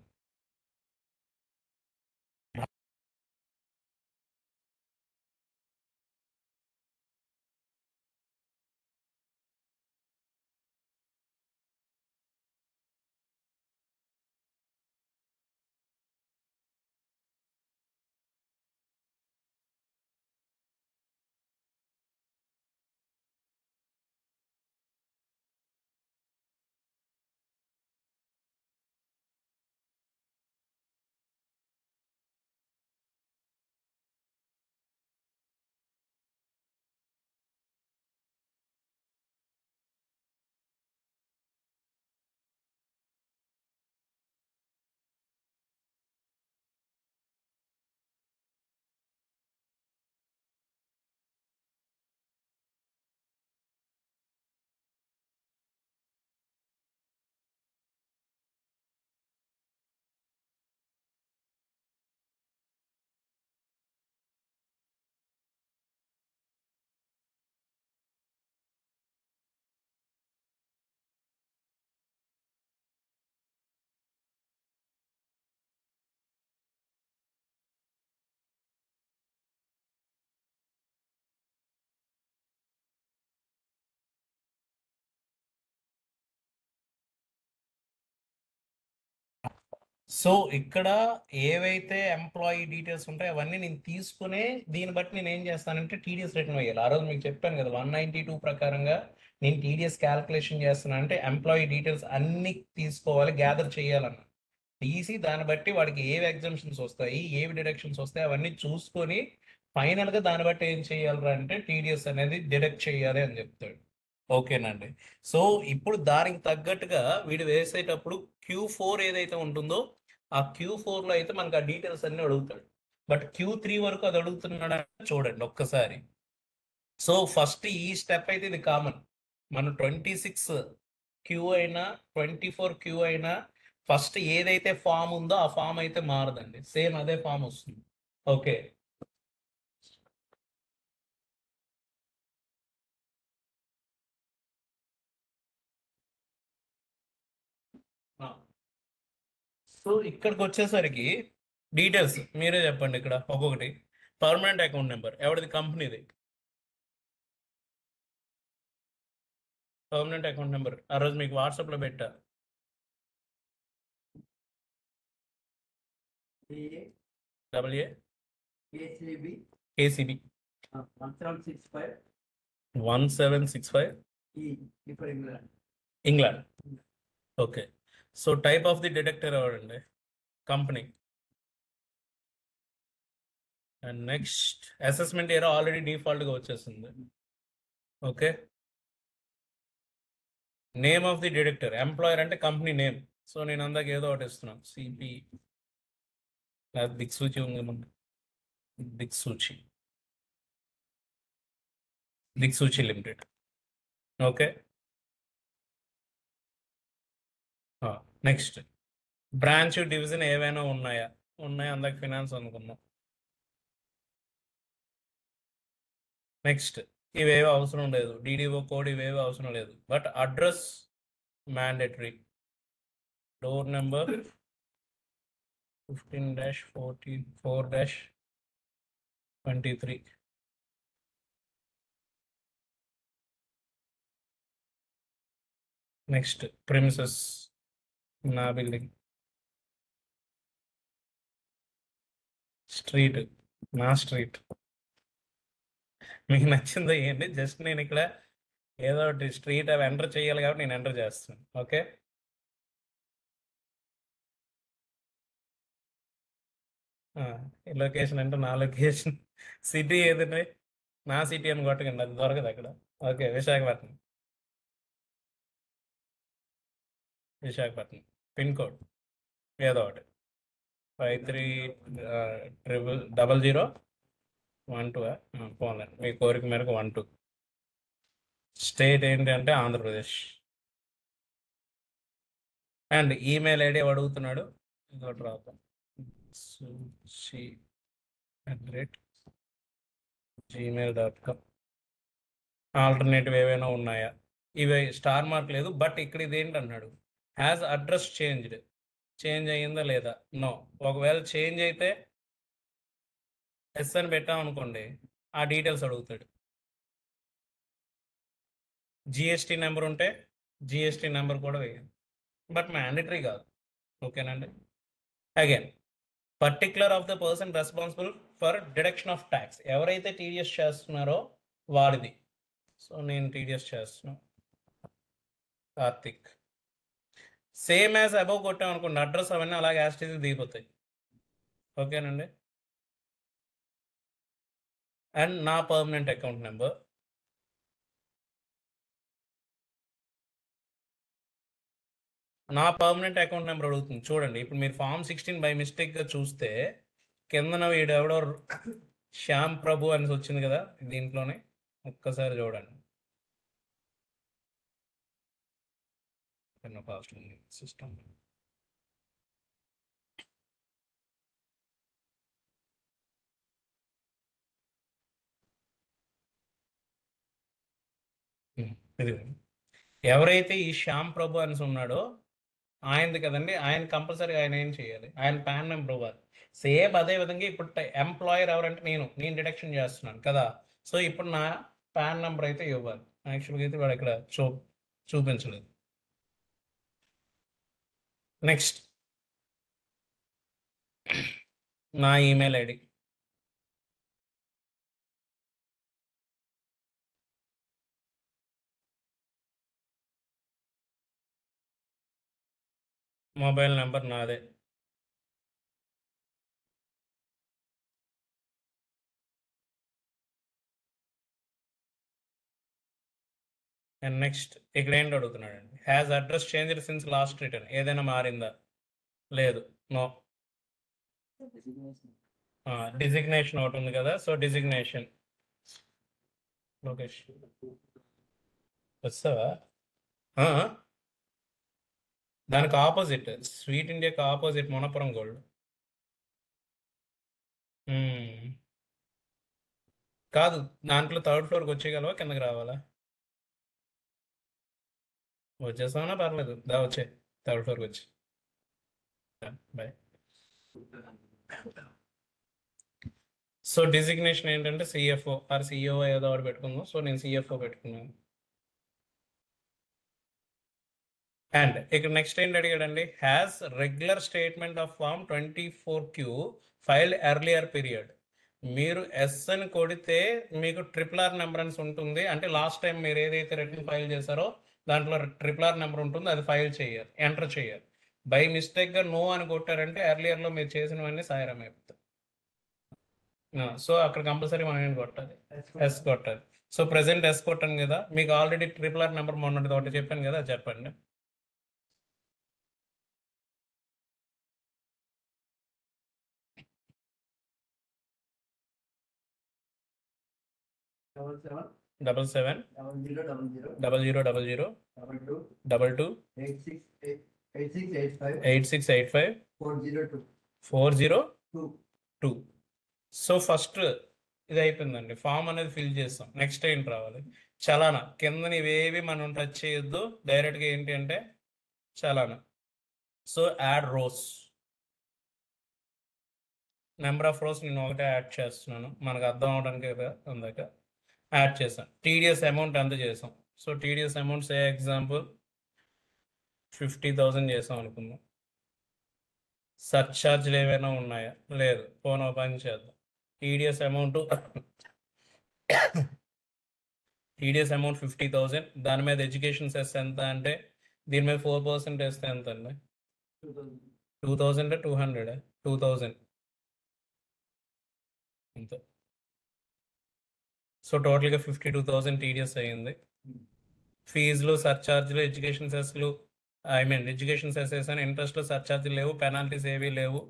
సో ఇక్కడ ఏవైతే ఎంప్లాయీ డీటెయిల్స్ ఉంటాయో అవన్నీ నేను తీసుకునే దీన్ని బట్టి నేను ఏం చేస్తానంటే టీడీఎస్ రిటర్న్ వేయాలి. ఆ రోజు మీకు చెప్పాను కదా 192 ప్రకారంగా నేను టీడీఎస్ క్యాల్కులేషన్ చేస్తున్నాను అంటే ఎంప్లాయీ డీటెయిల్స్ అన్ని తీసుకోవాలి, గ్యాదర్ చేయాలన్న. తీసి దాన్ని బట్టి వాడికి ఏవి ఎగ్జామ్షన్స్ వస్తాయి, ఏవి డిడక్షన్స్ వస్తాయి అవన్నీ చూసుకొని ఫైనల్గా దాన్ని బట్టి ఏం చేయాలి అంటే టీడీఎస్ అనేది డిడక్ట్ చేయాలి అని చెప్తాడు. ఓకేనండి. సో ఇప్పుడు దానికి తగ్గట్టుగా వీడు వేసేటప్పుడు Q4 ఏదైతే ఉంటుందో ఆ Q4లో అయితే మనకు ఆ డీటెయిల్స్ అన్ని అడుగుతాడు. బట్ Q3 వరకు అది అడుగుతున్నాడా చూడండి ఒక్కసారి. సో ఫస్ట్ ఈ స్టెప్ అయితే ఇది కామన్. మన 26Q అయినా 24Q అయినా ఫస్ట్ ఏదైతే ఫామ్ ఉందో ఆ ఫామ్ అయితే మారదండి, సేమ్ అదే ఫామ్ వస్తుంది. ఓకే. సో ఇక్కడికి వచ్చేసరికి డీటెయిల్స్ మీరే చెప్పండి ఇక్కడ ఒక్కొక్కటి. పర్మనెంట్ అకౌంట్ నెంబర్ ఎవరిది, కంపెనీది. పర్మనెంట్ అకౌంట్ నెంబర్ ఆ రోజు మీకు వాట్సాప్లో పెట్టా. Double A KCB 1765 England. Okay. So type of the deductor ఎవరండి, company. And next assessment area already డిఫాల్ట్గా వచ్చేసింది. Okay. Name of the deductor, employer అంటే కంపెనీ నేమ్. సో నేను అందాక ఏదో ఒకటి ఇస్తున్నాను, సిపి దిక్సూచి ఉంది ముందు, Diksuchi, Diksuchi limited. Okay. Next branch division ఏవైనా ఉన్నాయా, ఉన్నాయా అందాక ఫినాన్స్ అనుకున్నాం. నెక్స్ట్ ఇవేవి అవసరం లేదు, డిడిఓ కోడ్ ఇవేవి అవసరం లేదు. But address mandatory, door number 15-44-23. Next premises నా బిల్డింగ్, స్ట్రీట్ నా స్ట్రీట్. మీకు నచ్చిందో ఏంటి, జస్ట్ నేను ఇక్కడ ఏదో ఒకటి స్ట్రీట్ అవి ఎంటర్ చేయాలి కాబట్టి నేను ఎంటర్ చేస్తాను. ఓకే, లొకేషన్ అంటే నా లొకేషన్, సిటీ ఏదండి, నా సిటీ అని కొట్టకండి, అది దొరకదు అక్కడ. ఓకే, విశాఖపట్నం పిన్ కోడ్ ఏదో ఒకటి 53000012. పోలండి, మీ కోరిక మేరకు 12. స్టేట్ ఏంటి అంటే ఆంధ్రప్రదేశ్. అండ్ ఈమెయిల్ ఐడి అడుగుతున్నాడు, ఇంకోటి రాద్దాం, sushi@gmail.com. ఆల్టర్నేటివ్ ఏవైనా ఉన్నాయా? ఇవి స్టార్ మార్క్ లేదు, బట్ ఇక్కడ ఇది ఏంటన్నాడు, హ్యాస్ అడ్రస్ చేంజ్ అయ్యిందా లేదా? నో. ఒకవేళ చేంజ్ అయితే ఎస్ అని పెట్టామనుకోండి, ఆ డీటెయిల్స్ అడుగుతాడు. జిఎస్టీ నెంబర్ ఉంటే జిఎస్టీ నెంబర్ కూడా వేయాలి, బట్ మ్యాండేటరీ కాదు. ఓకేనండి. Again, particular of the person responsible for deduction of tax, ఎవరైతే టీడీఎస్ చేస్తున్నారో వాడిది. సో నేను టీడీఎస్ చేస్తున్నాను, కార్తిక్. సేమ్ యాజ్ అబౌవ్ కొట్టాం అనుకోండి, అడ్రస్ అవన్నీ అలాగే యాస్టీజ్ దిగిపోతాయి. ఓకేనండి. అండ్ నా పర్మనెంట్ అకౌంట్ నెంబర్, అడుగుతుంది చూడండి. ఇప్పుడు మీరు ఫామ్ 16 బై మిస్టేక్గా చూస్తే కిందన వీడు ఎవడో శ్యామ్ ప్రభు అని వచ్చింది కదా, దీంట్లోనే ఒక్కసారి చూడండి. సిస్టమ్ ఇది ఎవరైతే ఈ శ్యామ్ ప్రభు అని ఉన్నాడో ఆయనది కదండి, ఆయన కంపల్సరీ ఆయన ఏం చేయాలి, ఆయన పాన్ నెంబర్ ఇవ్వాలి. సేమ్ అదే విధంగా ఇప్పుడు ఎంప్లాయర్ ఎవరంటే నేను డిడక్షన్ చేస్తున్నాను కదా, సో ఇప్పుడు నా పాన్ నెంబర్ అయితే ఇవ్వాలి. యాక్చువల్గా అయితే వాడు ఇక్కడ చూపించలేదు. నెక్స్ట్ నా ఈమెయిల్ ఐడి, మొబైల్ నెంబర్ నాదే. అండ్ నెక్స్ట్ ఇక్కడ ఏంటి అడుగుతున్నాడండి, has address changed since last return, ఏదైనా మారిందా? లేదు, నో. డిజిగ్నేషన్ ఒకటి ఉంది కదా, సో డిజిగ్నేషన్ లొకేషన్ వస్తావా? దానికి ఆపోజిట్, స్వీట్ ఇండియాకి ఆపోజిట్ మనపురం గోల్డ్. కాదు, దాంట్లో థర్డ్ ఫ్లోర్కి వచ్చేయగలవా, కిందకి రావాలా? వచ్చేస్తామన్నా పర్లేదు, దా వచ్చే థర్డ్ ఫ్లోర్కి వచ్చి. బాయ్. సో డిజిగ్నేషన్ ఏంటంటే సిఎఫ్ఓ ఆర్ సిఇఓ ఏదో ఒకటి పెట్టుకుందాం. సో నేను సిఎఫ్ఓ పెట్టుకున్నాను. అండ్ ఇక్కడ నెక్స్ట్ ఏంటి అడిగాడండి, has regular statement of form 24Q filed earlier period. మీరు ఎస్ అని కొడితే మీకు RRR నెంబర్ అని ఉంటుంది, అంటే లాస్ట్ టైం మీరు ఏదైతే రిటర్న్ ఫైల్ చేశారో దాంట్లో RRR నెంబర్ ఉంటుంది, అది ఫైల్ చేయాలి, ఎంటర్ చేయాలి. బై మిస్టేక్గా నో అని కొట్టారంటే ఎర్లియర్లో మీరు చేసినవన్నీ సాయరం అయిపోతాయి. సో అక్కడ కంపల్సరీ మనం ఏంటి కొట్టాలి, ఎస్ కొట్టాలి. సో ప్రెసెంట్ ఎస్ కొట్టాను కదా, మీకు ఆల్రెడీ RRR నెంబర్ మొన్నటి ఒకటి చెప్పాను కదా, చెప్పండి. Double seven 0000 22 8685 402. సో ఫస్ట్ ఇది అయిపోయిందండి, ఫామ్ అనేది ఫిల్ చేస్తాం. నెక్స్ట్ ఏంటి రావాలి, చలానా. కింద ఇవేవి మనం టచ్ చేయొద్దు, డైరెక్ట్గా ఏంటి అంటే చలానా. So add rows, number of rows నేను ఒకటే యాడ్ చేస్తున్నాను, మనకు అర్థం అవడానికి కదా అందాక యాడ్ చేసాం. టీడీఎస్ అమౌంట్ ఎంత చేసాం? సో టీడీఎస్ అమౌంట్ సే ఎగ్జాంపుల్ 50,000 చేసాం అనుకుందాం. సర్ఛార్జ్లు ఏమైనా ఉన్నాయా? లేదు. ఫోన్ ఓపెన్ చేద్దాం. TDS amount 50,000. దాని మీద ఎడ్యుకేషన్ సెస్ ఎంత అంటే దీని మీద 4% వేస్తే ఎంత అండి? 2,000 200 2,000 అంతే. సో టోటల్గా 52,000 టీడీఎస్ అయ్యింది. ఫీజులు, సర్ఛార్జ్లు, ఎడ్యుకేషన్ సెస్లు, ఎడ్యుకేషన్ సెసెస్ అని ఇంట్రెస్ట్లు, సర్ఛార్జ్లు లేవు, పెనాల్టీస్ ఏవీ లేవు.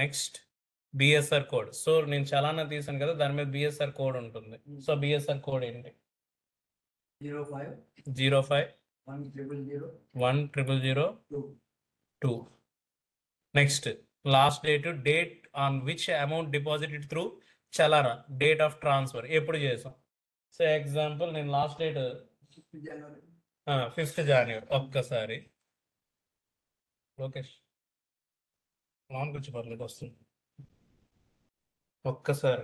Next BSR code. సో నేను చలానా తీసాను కదా, దాని మీద బిఎస్ఆర్ కోడ్ ఉంటుంది. సో బిఎస్ఆర్ కోడ్ ఏంటి? 05 10002. Next last date on which amount deposited through చలానా, డేట్ ఆఫ్ ట్రాన్స్ఫర్ ఎప్పుడు చేసాం? సో ఎగ్జాంపుల్ నేను లాస్ట్ డేట్ 5th January. ఒక్కసారి లోకేష్ లాన్ గురించి పర్లేదు వస్తుంది. ఒక్కసారి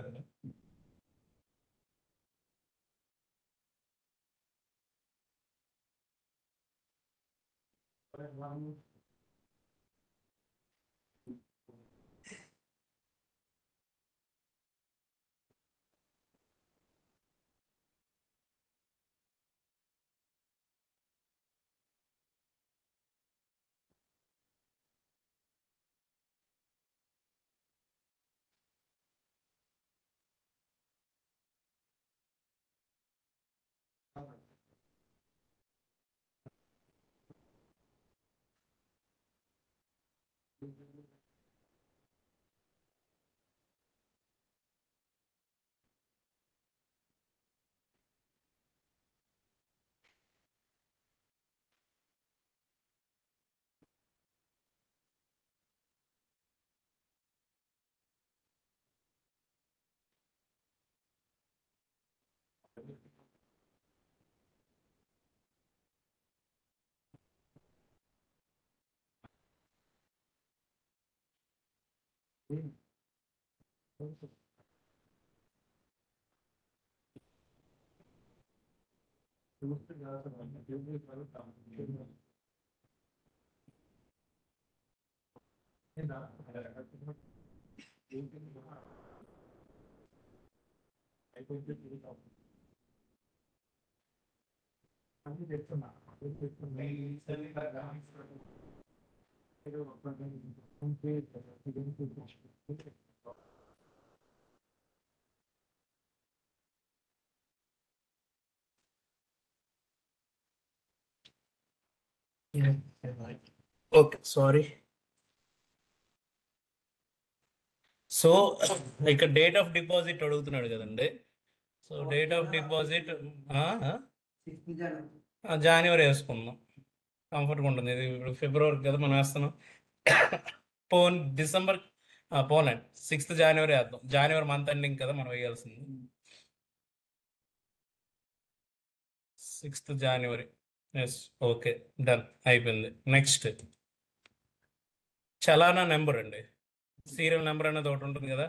ఓకే సారీ. సో ఇక్కడ డేట్ ఆఫ్ డిపాజిట్ అడుగుతున్నాడు కదండి. సో డేట్ ఆఫ్ డిపాజిట్ జనవరి వేసుకుందాం, కంఫర్ట్గా ఉంటుంది. ఇది ఇప్పుడు ఫిబ్రవరి కదా మనం వేస్తున్నాం. డిసెంబర్ పోలండి 6th January వేద్దాం. జనవరి మంత్ ఎండింగ్ కదా మనం వేయాల్సింది. 6th January. Yes okay done అయిపోయింది. నెక్స్ట్ చలానా నెంబర్ అండి, సీరియల్ నెంబర్ అనేది ఒకటి ఉంటుంది కదా,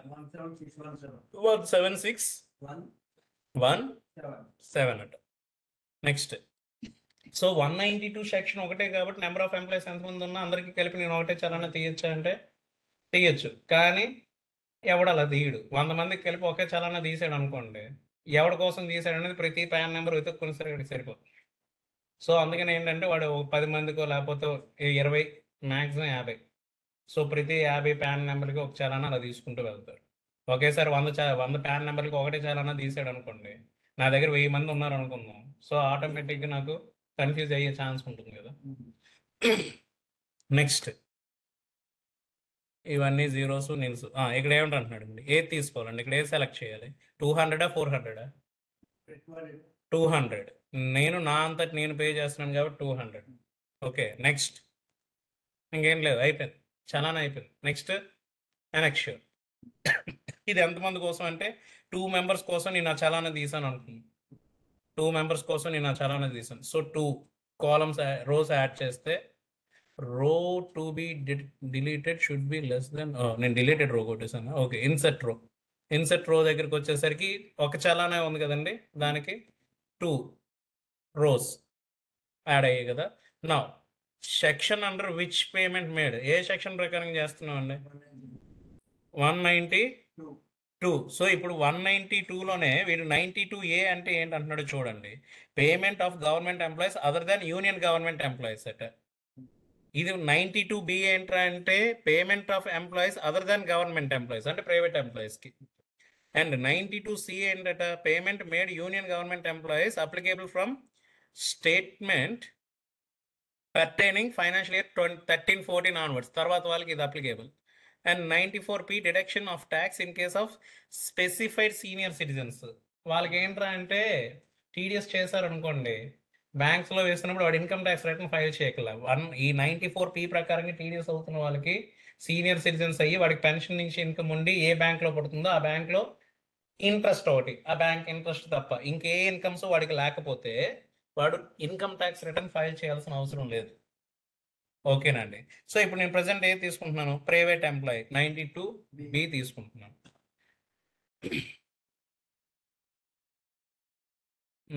17617 అట. నెక్స్ట్ సో 192 సెక్షన్ ఒకటే కాబట్టి నెంబర్ ఆఫ్ ఎంప్లాయీస్ ఎంతమంది ఉన్నా అందరికీ కలిపి నేను ఒకటే చలానా తీయచ్చా అంటే తీయచ్చు. కానీ ఎవడు అలా తీయడు. 100 మందికి కలిపి ఒకే చలానా తీసాడు అనుకోండి, ఎవడి కోసం తీసాడు అనేది ప్రతి ప్యాన్ నెంబర్ వెతుక్కుని సరిపోతుంది. సో అందుకని ఏంటంటే వాడు 10 మందికో లేకపోతే 20 మ్యాక్సిమం 50. సో ప్రతి 50 ప్యాన్ నెంబర్కి ఒక చలానా అలా తీసుకుంటూ వెళ్తారు. ఒకేసారి 100 ప్యాన్ నెంబర్కి ఒకటే చలానా తీసాడు అనుకోండి, నా దగ్గర 1000 మంది ఉన్నారు అనుకుందాం. సో ఆటోమేటిక్గా నాకు కన్ఫ్యూజ్ అయ్యే ఛాన్స్ ఉంటుంది కదా. నెక్స్ట్ ఇవన్నీ జీరోస్ నిల్స్. ఇక్కడ ఏమంటున్నాడు అండి, ఏది తీసుకోవాలండి? ఇక్కడ ఏది సెలెక్ట్ చేయాలి? 200 400? 200. నేను నా అంతటి నేను పే చేస్తున్నాను కాబట్టి 200. ఓకే నెక్స్ట్ ఇంకేం లేదు, అయిపోయింది, చలానా అయిపోయింది. నెక్స్ట్ ఎనెక్ష్యూర్. ఇది ఎంతమంది కోసం అంటే 2 members కోసం నేను ఆ చలానా తీసాను అనుకున్నాను. 2 members కోసం నేను ఆ చలానా తీసాను. సో 2 columns రోస్ యాడ్ చేస్తే రో to be deleted should be less than, నేను డిలీటెడ్ రో కొట్టేసాను. ఓకే, ఇన్సెట్ రో దగ్గరికి వచ్చేసరికి ఒక చలానే ఉంది కదండి, దానికి 2 rows యాడ్ అయ్యాయి కదా. నా section under which payment made, A section ప్రకారం చేస్తున్నాం అండి? 192. సో ఇప్పుడు 192లోనే వీడు 92A అంటే ఏంటి అంటున్నాడు చూడండి. Payment of government employees other than union government employees అట. ఇది 92B ఏంట్రా అంటే payment of employees other than government employees, అంటే ప్రైవేట్ ఎంప్లాయీస్కి. అండ్ 92C ఏంటట, payment made union government employees applicable from statement pertaining financial year 13-14 onwards, తర్వాత వాళ్ళకి ఇది applicable. And 94P deduction of tax in case of specified senior citizens. వాళ్ళకి ఏంట్రా అంటే TDS చేశారనుకోండి, బ్యాంక్స్లో వేస్తున్నప్పుడు వాడు ఇన్కమ్ ట్యాక్స్ రిటర్న్ ఫైల్ చేయగల ఈ 94P ప్రకారంగా టీడీఎస్ అవుతున్న వాళ్ళకి సీనియర్ సిటిజన్స్ అయ్యి వాడికి పెన్షన్ నుంచి ఇన్కమ్ ఉండి ఏ బ్యాంక్లో పడుతుందో ఆ బ్యాంక్లో ఇంట్రెస్ట్ ఒకటి, ఆ బ్యాంక్ ఇంట్రెస్ట్ తప్ప ఇంకే ఇన్కమ్స్ వాడికి లేకపోతే వాడు ఇన్కమ్ ట్యాక్స్ రిటర్న్ ఫైల్ చేయాల్సిన అవసరం లేదు. ఓకేనండి. సో ఇప్పుడు నేను ప్రజెంట్ ఏది తీసుకుంటున్నాను, ప్రైవేట్ ఎంప్లాయీ 92B తీసుకుంటున్నాను.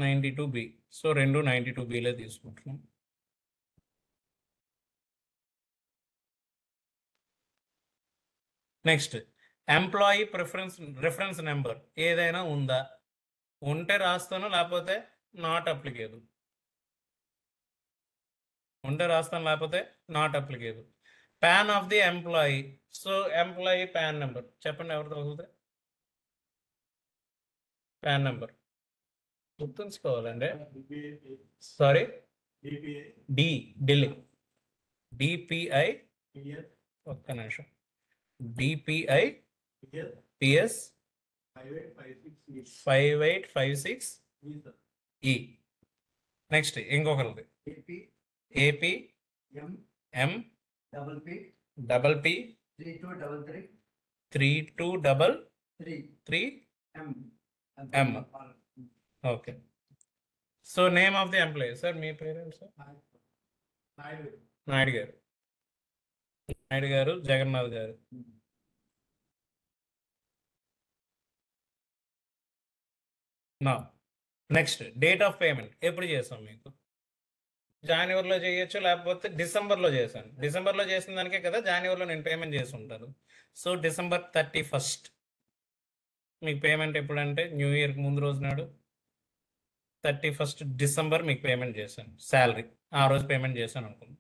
92B. సో 92Bలే తీసుకుంటున్నాను. నెక్స్ట్ ఎంప్లాయీ రిఫరెన్స్ నెంబర్ ఏదైనా ఉందా, ఉంటే రాస్తాను, లేకపోతే నాట్ అప్లికేబుల్. ఉంటే రాస్తాను, లేకపోతే not applicable. PAN of the employee. So employee PAN number చెప్పండి, ఎవరు తగులుతుంది? పాన్ నెంబర్ గుర్తుంచుకోవాలండి. సారీ, ఢిల్లీ డిపిఐ, ఒక్క నిమిషం, డిపిఐ పిఎస్ 5856E. నెక్స్ట్ ఇంకొకరిది AP M double P 3233M. Okay. So name of the employee, sir మీ పేరు సార్? నాయుడు గారు, జగన్నాథ్ గారు. నా నెక్స్ట్ డేట్ ఆఫ్ పేమెంట్ ఎప్పుడు చేసాం మీకు? జనవరిలో చేయొచ్చు, లేకపోతే డిసెంబర్లో చేశాను. డిసెంబర్లో చేసిన దానికే కదా జనవరిలో నేను పేమెంట్ చేసి ఉంటాను. సో December 31st మీకు పేమెంట్ ఎప్పుడంటే న్యూ ఇయర్కి ముందు రోజు నాడు 31st December మీకు పేమెంట్ చేశాను. శాలరీ ఆ రోజు పేమెంట్ చేశాను అనుకుంది.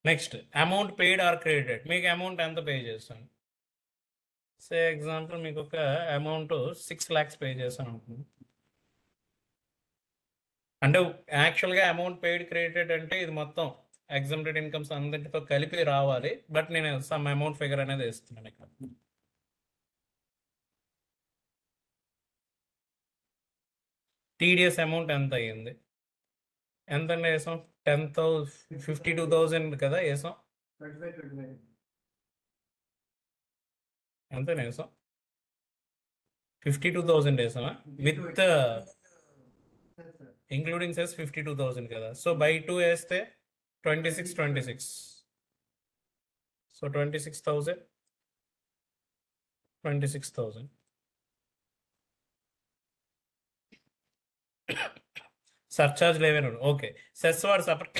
Next amount paid or credited, మీకు అమౌంట్ ఎంత పే చేస్తాను? సే ఎగ్జాంపుల్ మీకు ఒక అమౌంట్ 6 lakhs పే చేశాను అనుకుంది. అంటే యాక్చువల్గా అమౌంట్ పెయిడ్ క్రెడిటెడ్ అంటే ఇది మొత్తం ఎగ్జామ్టెడ్ ఇన్కమ్స్ అందరితో కలిపి రావాలి, బట్ నేను సమ్ అమౌంట్ ఫిగర్ అనేది వేస్తున్నాను ఇక్కడ. టీడీఎస్ అమౌంట్ ఎంత అయ్యింది? ఎంత అండి వేసాం? 52,000 కదా వేసాం. ఎంత వేసాం? 52,000 వేసామా? విత్ ఇంక్లూడింగ్ సెస్ 52,000 కదా. సో బై 2 వేస్తే 26. సో 26,000. సర్చార్జ్ లేవేను. ఓకే, సెస్ వాడు సపరేట్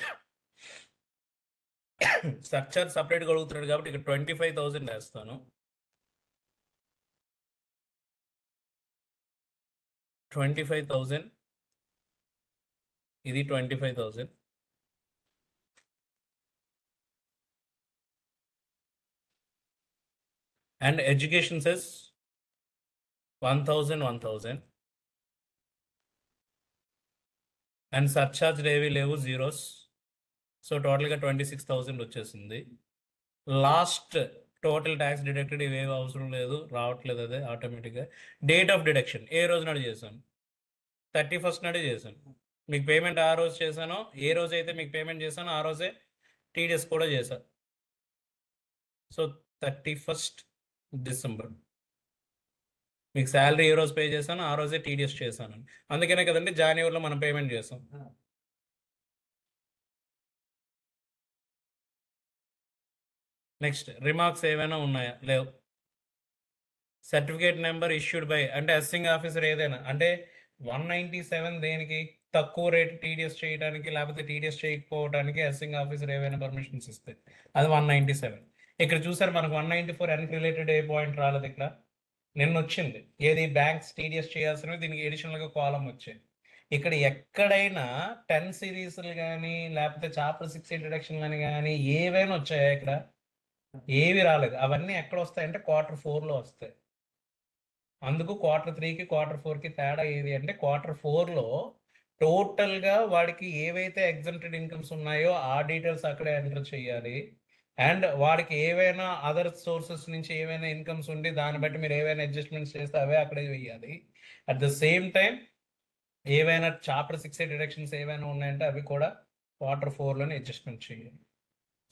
సర్చార్జ్ సపరేట్గా అడుగుతున్నాడు కాబట్టి ఇక్కడ 25,000 వేస్తాను. 25,000, ఇది 25,000. And education cess 1,000. And surcharge ఏవి లేవు, జీరోస్. సో టోటల్గా 26,000 వచ్చేసింది. లాస్ట్ టోటల్ ట్యాక్స్ డిడక్టెడ్ ఇవేవి అవసరం లేదు, రావట్లేదు, అదే ఆటోమేటిక్గా. డేట్ ఆఫ్ డిడక్షన్ ఏ రోజు నాడు చేశాను? 31st నాడే చేశాను. మీకు పేమెంట్ ఆ రోజు చేశానో, ఏ రోజు అయితే మీకు పేమెంట్ చేశానో ఆ రోజే టీడీఎస్ కూడా చేశా. సో 31st డిసెంబర్ మీకు శాలరీ ఏ రోజు పే చేశాను ఆ రోజే టీడీఎస్ చేశాను. అందుకనే కదండి జనవరిలో మనం పేమెంట్ చేసాం. నెక్స్ట్ రిమార్క్స్ ఏమైనా ఉన్నాయా? లేవు. సర్టిఫికేట్ నెంబర్ ఇష్యూడ్ బై అంటే అసెసింగ్ ఆఫీసర్ ఏదైనా అంటే 197 దేనికి తక్కువ రేట్ టీడీఎస్ చేయడానికి లేకపోతే టీడీఎస్ చేయకపోవడానికి అసెసింగ్ ఆఫీసర్ ఏవైనా పర్మిషన్స్ ఇస్తే అది 197. ఇక్కడ చూసారు మనకు 194 ఎన్ రిలేటెడ్ ఏ పాయింట్ రాలేదు. ఇక్కడ నిన్న వచ్చింది ఏది బ్యాంక్స్ టీడీఎస్ చేయాల్సినవి దీనికి ఎడిషనల్గా కాలం వచ్చేది. ఇక్కడ ఎక్కడైనా 10 సిరీస్లు కానీ లేకపోతే చాప్టర్ 6 ఇంట్రడక్షన్ కానీ ఏవైనా వచ్చాయా? ఇక్కడ ఏవి రాలేదు. అవన్నీ ఎక్కడ వస్తాయంటే Q4లో వస్తాయి. అందుకు Q3కి Q4కి తేడా ఏది అంటే Q4లో టోటల్గా వాడికి ఏవైతే ఎగ్జంప్టెడ్ ఇన్కమ్స్ ఉన్నాయో ఆ డీటెయిల్స్ అక్కడే ఎంటర్ చేయాలి. అండ్ వాడికి ఏవైనా అదర్ సోర్సెస్ నుంచి ఏవైనా ఇన్కమ్స్ ఉండి దాన్ని బట్టి మీరు ఏవైనా అడ్జస్ట్మెంట్స్ చేస్తే అవే అక్కడే వేయాలి. అట్ ద సేమ్ టైం ఏవైనా చాప్టర్ 6 డిడక్షన్స్ ఏవైనా ఉన్నాయంటే అవి కూడా Q4లోనే అడ్జస్ట్మెంట్ చేయాలి.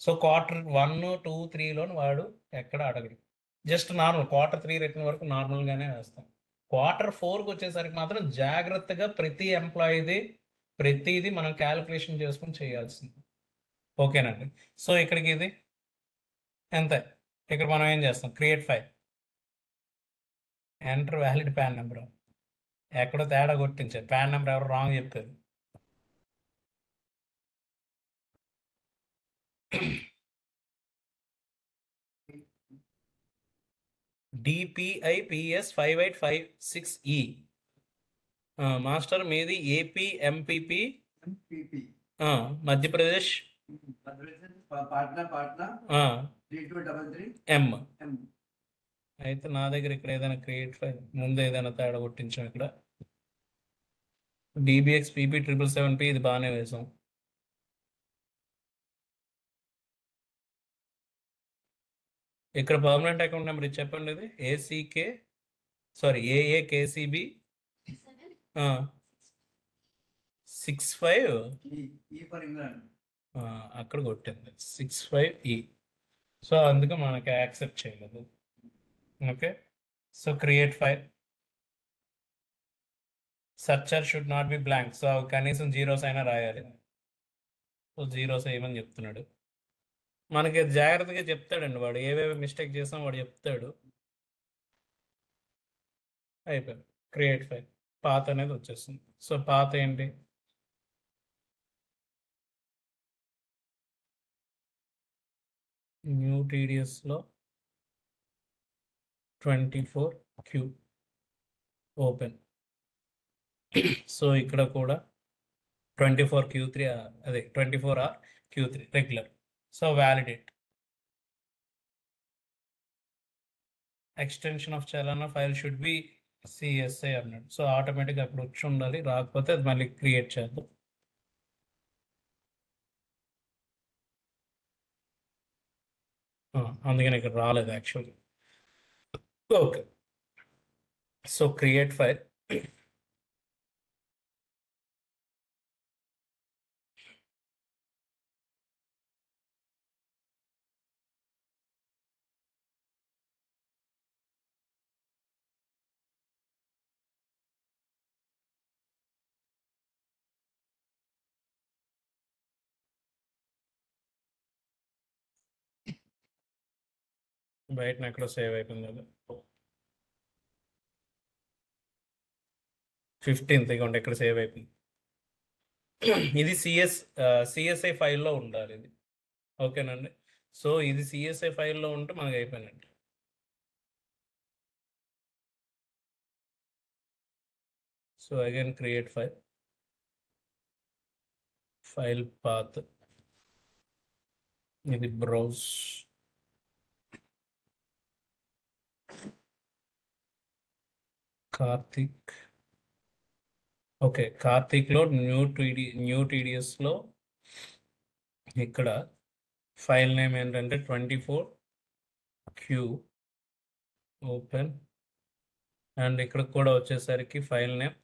సో Q1, 2, 3లో వాడు ఎక్కడ అడగడు. జస్ట్ నార్మల్ Q3 రిటర్న్ వరకు నార్మల్గానే వేస్తాం. Q4కి వచ్చేసరికి మాత్రం జాగ్రత్తగా ప్రతి ఎంప్లాయీది ప్రతిదీ మనం క్యాలిక్యులేషన్ చేసుకుని చేయాల్సింది. ఓకేనండి. సో ఇక్కడికి ఇది ఎంత? ఇక్కడ మనం ఏం చేస్తాం? Create file, enter valid pan number. ఎక్కడో తేడా కొట్టించారు. పాన్ నెంబర్ ఎవరు రాంగ్ చెప్పారు. DPIPS 5856E. మాస్టర్ మీది ఏపీ ఎంపీపీ మధ్యప్రదేశ్ ఎం. అయితే నా దగ్గర ఇక్కడ ఏదైనా క్రియేట్ ఫైల్ ముందు ఏదైనా తేడా కొట్టించాం. ఇక్కడ DBX PP 777P ఇది బాగానే వేసాం. ఇక్కడ పర్మనెంట్ అకౌంట్ నెంబర్ ఇది చెప్పండి. ఇది AAKCB 65 అక్కడ కొట్టింది 65E. సో అందుకే మనకి యాక్సెప్ట్ చేయలేదు. Okay. So create file, surcharge should not be blank. So కనీసం జీరోస్ అయినా రాయాలి. సో జీరోస్ వేయమని చెప్తున్నాడు. మనకి జాగ్రత్తగా చెప్తాడండి వాడు, ఏవేవి మిస్టేక్ చేసాం వాడు చెప్తాడు. అయిపోయింది. క్రియేట్ ఫైల్ పాత్ అనేది వచ్చేస్తుంది. సో పాత్ ఏంటి? న్యూ టీడీఎస్లో 24Q ఓపెన్. సో ఇక్కడ కూడా 24Q3 అదే 24R Q3 regular. So validate extension of చలానా ఫైల్ షుడ్ బి CSI అన్నాడు. సో ఆటోమేటిక్గా అప్పుడు వచ్చి ఉండాలి, రాకపోతే అది మళ్ళీ క్రియేట్ చేద్దాం. అందుకని ఇక్కడ రాలేదు actually. Okay. So create file, బయట ఎక్కడో సేవ్ అయిపోయింది అది 15th ఇవ్వండి ఎక్కడ సేవ్ అయిపోయింది. ఇది CSI ఫైల్లో ఉండాలి ఇది. ఓకేనండి. సో ఇది CSI ఫైల్లో ఉంటే మనకి అయిపోయినట్టు. So again create file path, ఇది బ్రౌజ్, కార్తిక్. ఓకే, కార్తిక్లో న్యూ టీడీఎస్లో ఇక్కడ ఫైల్ నేమ్ ఏంటంటే 24Q ఓపెన్. అండ్ ఇక్కడ కూడా వచ్చేసరికి file name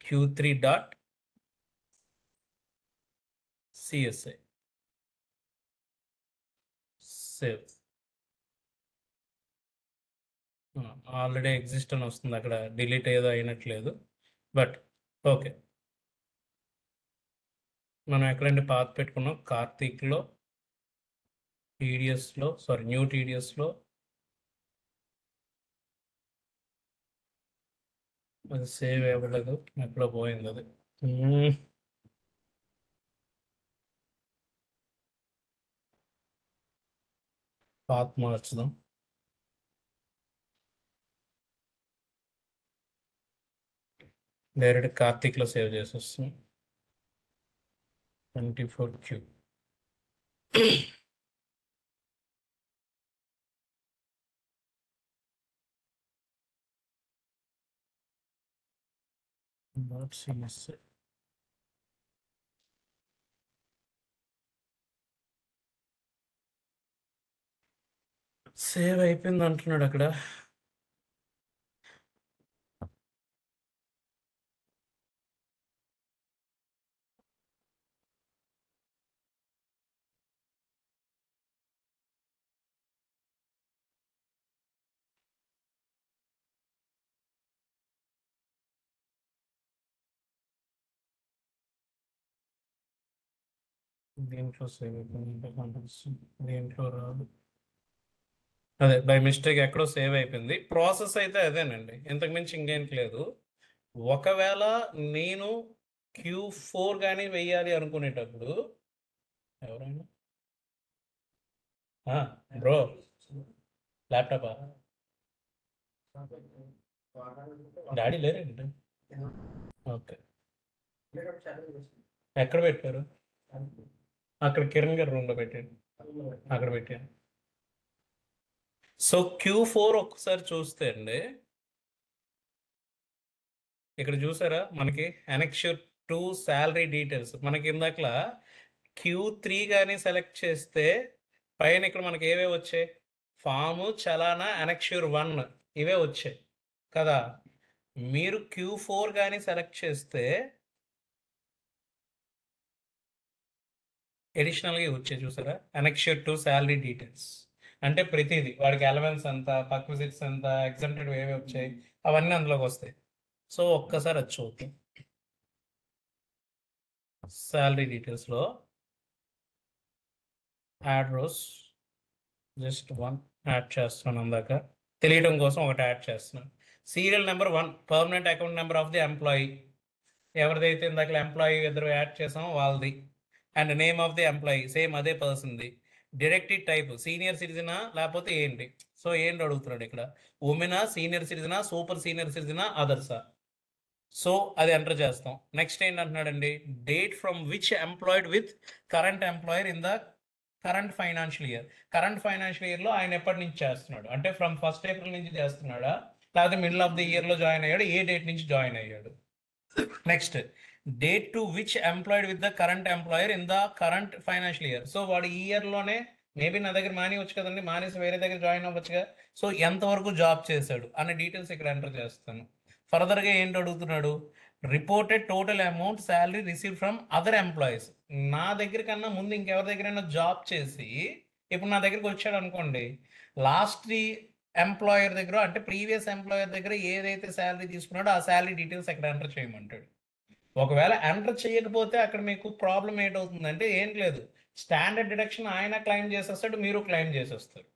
Q3.CSI. Save. Already exist అని వస్తుంది అక్కడ, డిలీట్ ఏదో అయినట్లేదు, బట్ ఓకే. మనం ఎక్కడంటే పాత్ పెట్టుకున్నాం, కార్తీక్లో టీడీఎస్లో, సారీ న్యూ టీడీఎస్లో అది సేవ్ అవ్వలేదు, ఎక్కడో పోయింది అది. పాత్ మార్చుదాం. డైరెక్ట్ కార్తీక్లో సేవ్ చేసి వస్తుంది. 24Q. Not CSS. సేవ్ అయిపోయింది అంటున్నాడు అక్కడ. దీంట్లో సేవ్ అయిపోయింది కనిపిస్తుంది, దీంట్లో రాదు. అదే బై మిస్టేక్ ఎక్కడో సేవ్ అయిపోయింది. ప్రాసెస్ అయితే అదేనండి, ఇంతకు మించి ఇంకేం లేదు. ఒకవేళ నేను Q4 కానీ వెయ్యాలి అనుకునేటప్పుడు, ఎవరైనా బ్రో ల్యాప్టాపా డాడీ లేరేంటి? ఓకే, ఎక్కడ పెట్టారు? అక్కడ కిరణ్ గారి రూమ్లో పెట్టాను, అక్కడ పెట్టాను. సో Q4 ఒక్కసారి చూస్తే అండి, ఇక్కడ చూసారా మనకి అనెక్షర్ 2 శాలరీ డీటెయిల్స్. మనకి ఇందాకలా Q3 కానీ సెలెక్ట్ చేస్తే పైన ఇక్కడ మనకి ఏవే వచ్చాయి? ఫాము, చలానా, అనెక్షర్ 1 ఇవే వచ్చాయి కదా. మీరు Q4 కానీ సెలెక్ట్ చేస్తే అడిషనల్గా వచ్చాయి చూసారా, అనెక్షర్ 2 శాలరీ డీటెయిల్స్. అంటే ప్రతిదీ వాడికి అలవెన్స్ ఎంత, పర్క్విజిట్స్ ఎంత, ఎగ్జామ్టెడ్ ఏవి వచ్చాయి, అవన్నీ అందులోకి వస్తాయి. సో ఒక్కసారి అది చూద్దాం. శాలరీ డీటెయిల్స్లో యాడ్ రోస్ జస్ట్ 1 యాడ్ చేస్తున్నాను, అందాక తెలియడం కోసం ఒకటి యాడ్ చేస్తున్నాను. Serial number 1 permanent account number of the employee, ఎవరిదైతే ఇందాక ఎంప్లాయీ ఇద్దరు యాడ్ చేసామో వాళ్ళది. And name of the employee same అదే పర్సన్ది. డైరెక్టెడ్ టైప్ సీనియర్ సిటిజనా లేకపోతే ఏంటి? సో ఏంటి అడుగుతున్నాడు ఇక్కడ, ఉమెనా, సీనియర్ సిటిజనా, సూపర్ సీనియర్ సిటిజనా, అదర్సా? సో అది ఎంటర్ చేస్తాం. నెక్స్ట్ ఏంటంటున్నాడండి, date from which employed with current employer in the current financial year. Current financial ఇయర్లో ఆయన ఎప్పటి నుంచి చేస్తున్నాడు అంటే ఫ్రమ్ 1st April నుంచి చేస్తున్నాడా, లేకపోతే మిడిల్ ఆఫ్ ది ఇయర్లో జాయిన్ అయ్యాడు, ఏ డేట్ నుంచి జాయిన్ అయ్యాడు? Next date to which employed with the current employer in the current financial year. So వాడు ఈ ఇయర్లోనే మేబీ నా దగ్గర మానేవచ్చు కదండి, మానేసి వేరే దగ్గర జాయిన్ అవ్వచ్చుగా. సో ఎంతవరకు జాబ్ చేశాడు అనే డీటెయిల్స్ ఇక్కడ ఎంటర్ చేస్తాను. ఫర్దర్గా ఏంటి అడుగుతున్నాడు, reported total amount salary receive from other employees. నా దగ్గర కన్నా ముందు ఇంకెవరి దగ్గరైనా జాబ్ చేసి ఇప్పుడు నా దగ్గరికి వచ్చాడు అనుకోండి, లాస్ట్ ఎంప్లాయర్ దగ్గర అంటే ప్రీవియస్ ఎంప్లాయర్ దగ్గర ఏదైతే శాలరీ తీసుకున్నాడో ఆ శాలరీ డీటెయిల్స్ ఇక్కడ ఎంటర్ చేయమంటాడు. ఒకవేళ ఎంటర్ చేయకపోతే అక్కడ మీకు ప్రాబ్లం ఏంటవుతుందంటే ఏం లేదు, స్టాండర్డ్ డిడక్షన్ ఆయన క్లెయిమ్ చేసేస్తాడు, మీరు క్లెయిమ్ చేసేస్తారు.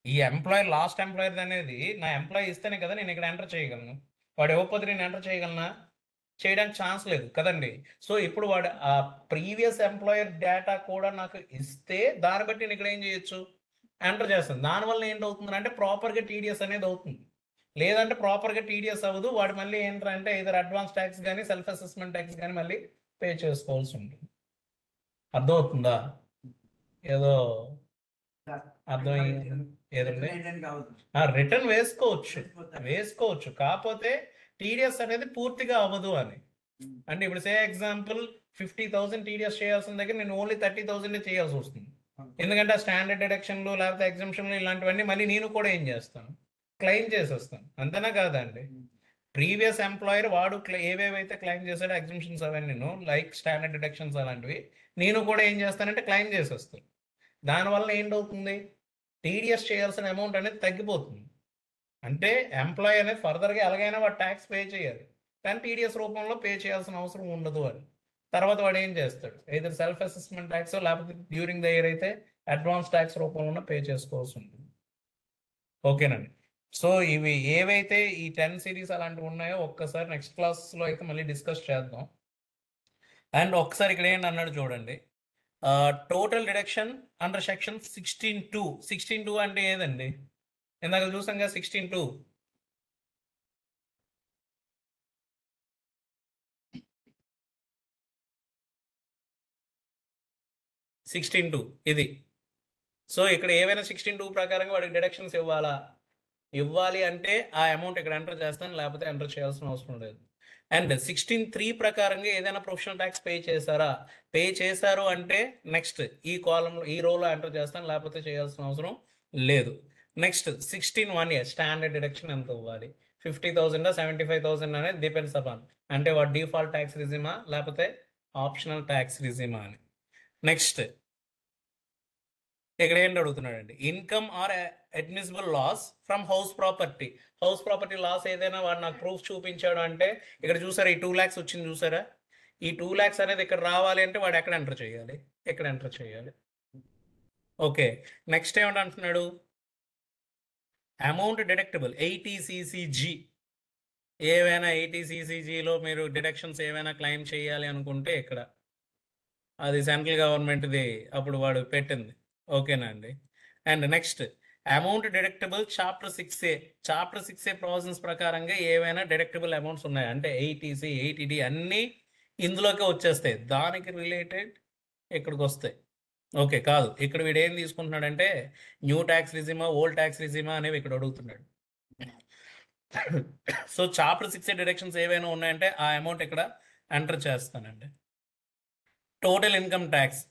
ఈ ఎంప్లాయర్ లాస్ట్ ఎంప్లాయర్ అనేది నా ఎంప్లాయీ ఇస్తేనే కదా నేను ఇక్కడ ఎంటర్ చేయగలను. వాడు ఇవ్వకపోతే నేను ఎంటర్ చేయగలనా? చేయడానికి ఛాన్స్ లేదు కదండి. సో ఇప్పుడు వాడు ఆ ప్రీవియస్ ఎంప్లాయర్ డేటా కూడా నాకు ఇస్తే దాన్ని బట్టి నేను ఇక్కడ ఏం చేయొచ్చు, ఎంటర్ చేస్తాను. దానివల్ల ఏంటవుతుంది అంటే ప్రాపర్గా టీడీఎస్ అనేది అవుతుంది. లేదంటే ప్రాపర్గా టీడీఎస్ అవ్వదు, వాడు మళ్ళీ ఏంటంటే ఇద్దరు అడ్వాన్స్ ట్యాక్స్ కానీ సెల్ఫ్ అసెస్మెంట్ ట్యాక్స్ కానీ మళ్ళీ పే చేసుకోవాల్సి ఉంటుంది. అర్థమవుతుందా? ఏదో అర్థమయ్యింది ఏదండి? రిటర్న్ వేసుకోవచ్చు కాకపోతే టీడీఎస్ అనేది పూర్తిగా అవ్వదు అని. అంటే ఇప్పుడు సే ఎగ్జాంపుల్ 50,000 టీడీఎస్ చేయాల్సిన దగ్గర నేను ఓన్లీ 30,000 చేయాల్సి వస్తుంది. ఎందుకంటే ఆ స్టాండర్డ్ డిడక్షన్లు లేకపోతే ఎగ్జామ్షన్లు ఇలాంటివన్నీ మళ్ళీ నేను కూడా ఏం చేస్తాను, క్లెయిమ్ చేసేస్తాను. అంతేనా కాదండి? ప్రీవియస్ ఎంప్లాయర్ వాడు ఏవేవైతే క్లెయిమ్ చేశాడో ఎగ్జామ్షన్స్ అవన్నీ లైక్ స్టాండర్డ్ డిడక్షన్స్ అలాంటివి నేను కూడా ఏం చేస్తానంటే క్లెయిమ్ చేసేస్తాను. దానివల్ల ఏంటవుతుంది, టీడీఎస్ చేయాల్సిన అమౌంట్ అనేది తగ్గిపోతుంది. అంటే ఎంప్లాయీ అనేది ఫర్దర్గా ఎలాగైనా వాడు ట్యాక్స్ పే చేయాలి, కానీ టీడీఎస్ రూపంలో పే చేయాల్సిన అవసరం ఉండదు అని. తర్వాత వాడు ఏం చేస్తాడు, ఏదైనా సెల్ఫ్ అసెస్మెంట్ ట్యాక్స్ లేకపోతే డ్యూరింగ్ ద ఇయర్ అయితే అడ్వాన్స్ ట్యాక్స్ రూపంలో పే చేసుకోవాల్సి ఉంటుంది. ఓకేనండి. సో ఇవి ఏవైతే ఈ 10 సిరీస్ అలాంటివి ఉన్నాయో ఒక్కసారి నెక్స్ట్ క్లాస్లో అయితే మళ్ళీ డిస్కస్ చేద్దాం. అండ్ ఒక్కసారి ఇక్కడ ఏంటి అన్నాడు చూడండి, టోటల్ డిడక్షన్ అండర్ సెక్షన్ 16(2). 16(2) అంటే ఏదండి? ఇందాక చూసాం కదా 16(2). 16(2) ఇది. సో ఇక్కడ ఏవైనా 16(2) ప్రకారంగా వాడికి డిడక్షన్స్ ఇవ్వాలి అంటే ఆ అమౌంట్ ఇక్కడ ఎంటర్ చేస్తాను, లేకపోతే ఎంటర్ చేయాల్సిన అవసరం లేదు. అండ్ 16(3) ప్రకారంగా ఏదైనా ప్రొఫెషనల్ ట్యాక్స్ పే చేశారు అంటే నెక్స్ట్ ఈ కాలంలో ఈ రోలో ఎంటర్ చేస్తాను, లేకపోతే చేయాల్సిన అవసరం లేదు. నెక్స్ట్ 16(1) స్టాండర్డ్ డిడక్షన్ ఎంత ఇవ్వాలి, 50,000 75,000 అనేది డిపెండ్స్ అపాన్, అంటే వాడు డిఫాల్ట్ ట్యాక్స్ రిజిమా లేకపోతే ఆప్షనల్ ట్యాక్స్ రిజిమా అని. నెక్స్ట్ ఇక్కడ ఏంటి అడుగుతున్నాడండి, income or admissible loss from house property loss ఏదైనా వాడు నాకు ప్రూఫ్ చూపించాడు అంటే, ఇక్కడ చూసారా ఈ 2 lakhs వచ్చింది చూసారా, ఈ 2 lakhs అనేది ఇక్కడ రావాలి అంటే వాడు ఎక్కడ ఎంటర్ చేయాలి, ఓకే. నెక్స్ట్ ఏమంటే అంటున్నాడు, అమౌంట్ డిడక్టబుల్ 80cc(g). ఏవైనా 80cc(g)లో మీరు డిడక్షన్స్ ఏవైనా క్లెయిమ్ చేయాలి అనుకుంటే ఇక్కడ అది సెంట్రల్ గవర్నమెంట్ది అప్పుడు వాడు పెట్టింది, ఓకేనా అండి. And next amount deductible chapter 6A provisions ప్రకారంగా ఏవైనా డిడక్టబుల్ అమౌంట్స్ ఉన్నాయి అంటే 80C 80D అన్నీ ఇందులోకి వచ్చేస్తాయి, దానికి రిలేటెడ్ ఇక్కడికి వస్తాయి. ఓకే కాదు, ఇక్కడ వీడు ఏం తీసుకుంటున్నాడంటే న్యూ ట్యాక్స్ రిజిమా ఓల్డ్ ట్యాక్స్ రిజిమా అనేవి ఇక్కడ అడుగుతున్నాడు. సో చాప్టర్ 6A డిడక్షన్స్ ఏవైనా ఉన్నాయంటే ఆ అమౌంట్ ఇక్కడ ఎంటర్ చేస్తానండి. టోటల్ ఇన్కమ్ ట్యాక్స్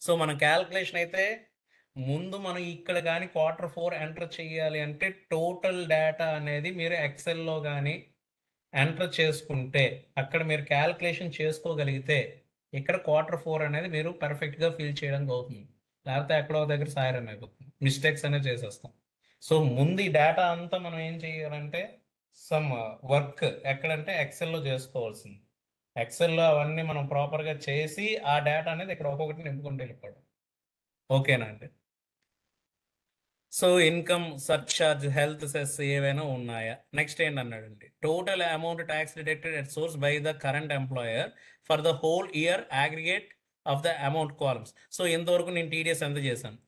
సో మన క్యాల్కులేషన్ అయితే ముందు మనం ఇక్కడ కానీ Q4 ఎంటర్ చేయాలి అంటే టోటల్ డేటా అనేది మీరు ఎక్సెల్లో కానీ ఎంటర్ చేసుకుంటే అక్కడ మీరు క్యాల్కులేషన్ చేసుకోగలిగితే ఇక్కడ Q4 అనేది మీరు పర్ఫెక్ట్గా ఫిల్ చేయడానికి అవుతుంది, లేకపోతే ఎక్కడో దగ్గర సాయరం అయిపోతుంది, మిస్టేక్స్ అనేది చేసేస్తాం. సో ముందు ఈ డేటా అంతా మనం ఏం చేయాలంటే సమ్ వర్క్ ఎక్కడంటే ఎక్సెల్లో చేసుకోవాల్సింది. ఎక్సెల్లో అవన్నీ మనం ప్రాపర్గా చేసి ఆ డేటా అనేది ఇక్కడ ఒక్కొక్కటి నింపుకుంటూ వెళ్ళిపోవడం, ఓకేనా అండి. So income surcharge health cess ఏవైనా ఉన్నాయా. నెక్స్ట్ ఏంటన్నాడండి, total amount tax deducted at source by the current employer for the whole year aggregate of the amount columns. So ఇంతవరకు నేను టీడీఎస్ ఎంత చేశాను,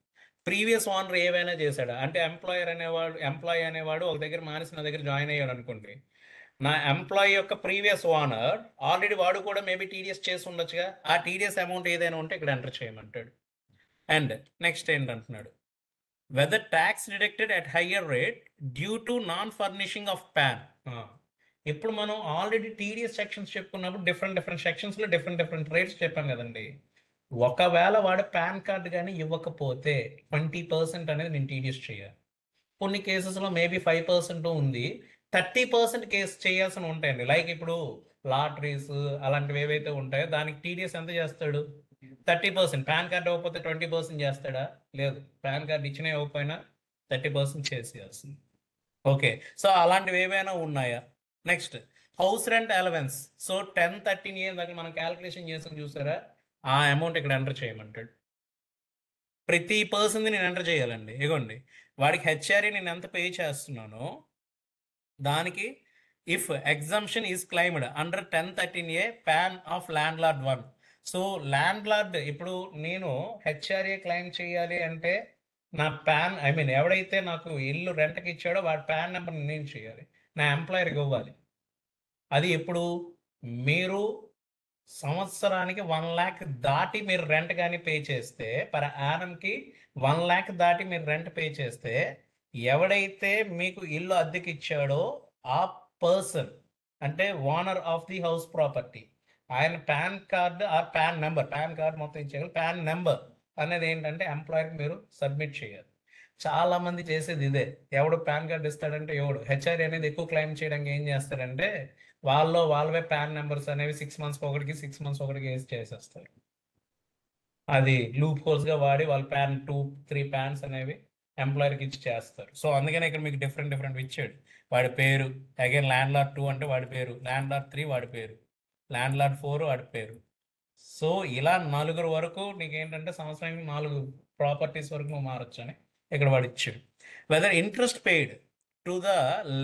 ప్రీవియస్ ఓనర్ ఏవైనా చేశాడా అంటే ఎంప్లాయీ అనేవాడు ఒక దగ్గర మానేసి నా దగ్గర జాయిన్ అయ్యాడు అనుకోండి, నా ఎంప్లాయీ యొక్క ప్రీవియస్ ఓనర్ ఆల్రెడీ వాడు కూడా మేబీ టీడీఎస్ చేసి ఉండొచ్చుగా, ఆ టీడీఎస్ అమౌంట్ ఏదైనా ఉంటే ఇక్కడ ఎంటర్ చేయమంటాడు. అండ్ నెక్స్ట్ ఏంటంటున్నాడు, whether tax deducted at higher rate due to non furnishing of PAN. ఇప్పుడు మనం ఆల్రెడీ టీడీఎస్ సెక్షన్స్ చెప్పుకున్నప్పుడు డిఫరెంట్ సెక్షన్స్లో డిఫరెంట్ రేట్స్ చెప్పాం కదండి. ఒకవేళ వాడు పాన్ కార్డ్ కానీ ఇవ్వకపోతే 20% అనేది నేను టీడీఎస్ చేయాలి. కొన్ని కేసెస్లో మేబీ 5% ఉంది, 30% కేసు చేయాల్సి ఉంటాయండి. లైక్ ఇప్పుడు లాటరీస్ అలాంటివి ఏవైతే ఉంటాయో దానికి టీడీఎస్ ఎంత చేస్తాడు, 30%. పాన్ కార్డ్ ఇవ్వకపోతే 20% చేస్తాడా, లేదు. పాన్ కార్డ్ ఇచ్చినా ఇవ్వకపోయినా 30% చేసేయాల్సింది, ఓకే. సో అలాంటివి ఏవైనా ఉన్నాయా. Next house rent allowance. So 10(13A దాకా మనం క్యాల్కులేషన్ చేసాం చూసారా, ఆ అమౌంట్ ఇక్కడ ఎంటర్ చేయమంటాడు. ప్రతి పర్సన్ నేను ఎంటర్ చేయాలండి. ఇగోండి వాడికి హెచ్ఆర్ఏ నేను ఎంత పే చేస్తున్నానో దానికి if assumption is claimed under 10(13A pan of land lord 1. So land lord ఇప్పుడు నేను హెచ్ఆర్ఏ క్లైమ్ చేయాలి అంటే నా పాన్ ఎవడైతే నాకు ఇల్లు రెంట్కి ఇచ్చాడో వాడి పాన్ నెంబర్ నేను చేయాలి, నా ఎంప్లాయర్కి ఇవ్వాలి. అది ఎప్పుడు మీరు సంవత్సరానికి 1 lakh దాటి మీరు రెంట్ కానీ పే చేస్తే, పర్ యానంకి 1 lakh దాటి మీరు రెంట్ పే చేస్తే ఎవడైతే మీకు ఇల్లు అద్దెకి ఇచ్చాడో ఆ పర్సన్ అంటే owner of the house property ఆయన పాన్ కార్డ్ ఆ పాన్ కార్డ్ మొత్తం ఇచ్చేయాలి. పాన్ నెంబర్ అనేది ఏంటంటే ఎంప్లాయర్కి మీరు సబ్మిట్ చేయాలి. చాలా మంది చేసేది ఇదే, ఎవడు పాన్ కార్డ్ ఇస్తాడంటే ఎవడు హెచ్ఆర్ఏ అనేది ఎక్కువ క్లెయిమ్ చేయడానికి ఏం చేస్తారంటే వాళ్ళవే పాన్ నెంబర్స్ అనేవి 6 months ఒకటికి 6 months ఒకటికి వేసి చేసేస్తారు. అది లూప్ హోల్స్గా వాడి వాళ్ళు ప్యాన్ 2-3 ప్యాన్స్ అనేవి ఎంప్లాయర్కి ఇచ్చి చేస్తారు. సో అందుకనే ఇక్కడ మీకు డిఫరెంట్ డిఫరెంట్ ఇచ్చాడు. వాడి పేరు, అగైన్ ల్యాండ్ లార్డ్ 2 అంటే వాడి పేరు, ల్యాండ్ లార్డ్ 3 వాడి పేరు, ల్యాండ్ లార్డ్ 4 వాడి పేరు. సో ఇలా 4 వరకు నీకు ఏంటంటే సంవత్సరానికి 4 ప్రాపర్టీస్ వరకు నువ్వు మారొచ్చు అని ఇక్కడ వాడు ఇచ్చాడు. Whether interest paid to the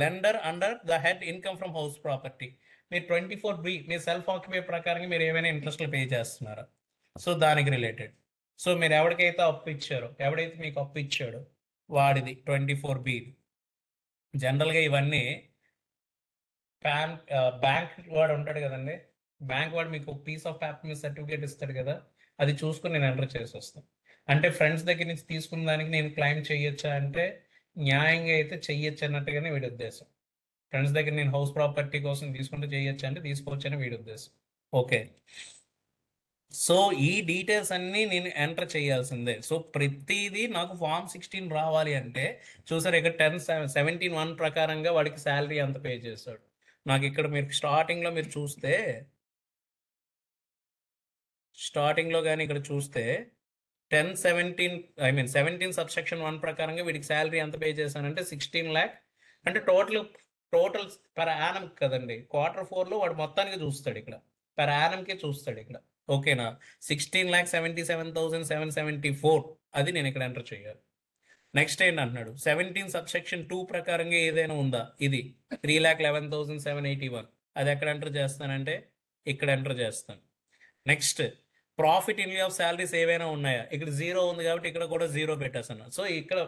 lender under the head income from house property. మీరు 24B మీ సెల్ఫ్ ఆక్యుపై ప్రకారంగా మీరు ఏమైనా ఇంట్రెస్ట్లు పే చేస్తున్నారా? సో దానికి రిలేటెడ్. సో మీరు ఎవరికైతే అప్పు ఇచ్చారో, ఎవడైతే మీకు అప్పు ఇచ్చాడో వాడిది 24B. జనరల్గా ఇవన్నీ బ్యాంక్ వాడు ఉంటాడు కదండి, బ్యాంక్ వాడు మీకు పీస్ ఆఫ్ పేపర్ మీద సర్టిఫికేట్ ఇస్తాడు కదా, అది చూసుకుని నేను ఎంటర్ చేసి వస్తాను. అంటే ఫ్రెండ్స్ దగ్గర నుంచి తీసుకున్న దానికి నేను క్లెయిమ్ చేయొచ్చా అంటే న్యాయంగా అయితే చెయ్యొచ్చు అన్నట్టుగానే వీడి ఉద్దేశం. ఫ్రెండ్స్ దగ్గర నేను హౌస్ ప్రాపర్టీ కోసం తీసుకుంటే చేయొచ్చు అంటే తీసుకోవచ్చు అని వీడి ఉద్దేశం. ఓకే, సో ఈ డీటెయిల్స్ అన్నీ నేను ఎంటర్ చేయాల్సిందే. సో ప్రతిదీ నాకు ఫామ్ 16 రావాలి అంటే చూసారు ఇక్కడ 10-17-1 ప్రకారంగా వాడికి శాలరీ ఎంత పే చేశాడు. నాకు ఇక్కడ మీరు స్టార్టింగ్లో మీరు చూస్తే, స్టార్టింగ్లో కానీ ఇక్కడ చూస్తే 17 సబ్సెక్షన్ 1 ప్రకారంగా వీడికి శాలరీ ఎంత పే చేశానంటే 16 lakh. అంటే టోటల్ పర్ యానం కదండి, Q4లో వాడు మొత్తానికి చూస్తాడు, ఇక్కడ పర్ యానంకే చూస్తాడు ఇక్కడ. ఓకేనా, 16,77,774 అది నేను ఇక్కడ ఎంటర్ చేయాలి. నెక్స్ట్ ఏంటంటున్నాడు 17 సబ్సెక్షన్ 2 ప్రకారంగా ఏదైనా ఉందా, ఇది 3,11,781 అది ఎక్కడ ఎంటర్ చేస్తానంటే ఇక్కడ ఎంటర్ చేస్తాను. Next profit in lieu of salaries ఏవైనా ఉన్నాయా, ఇక్కడ 0 ఉంది కాబట్టి ఇక్కడ కూడా 0 పెట్టేస్తాను. సో ఇక్కడ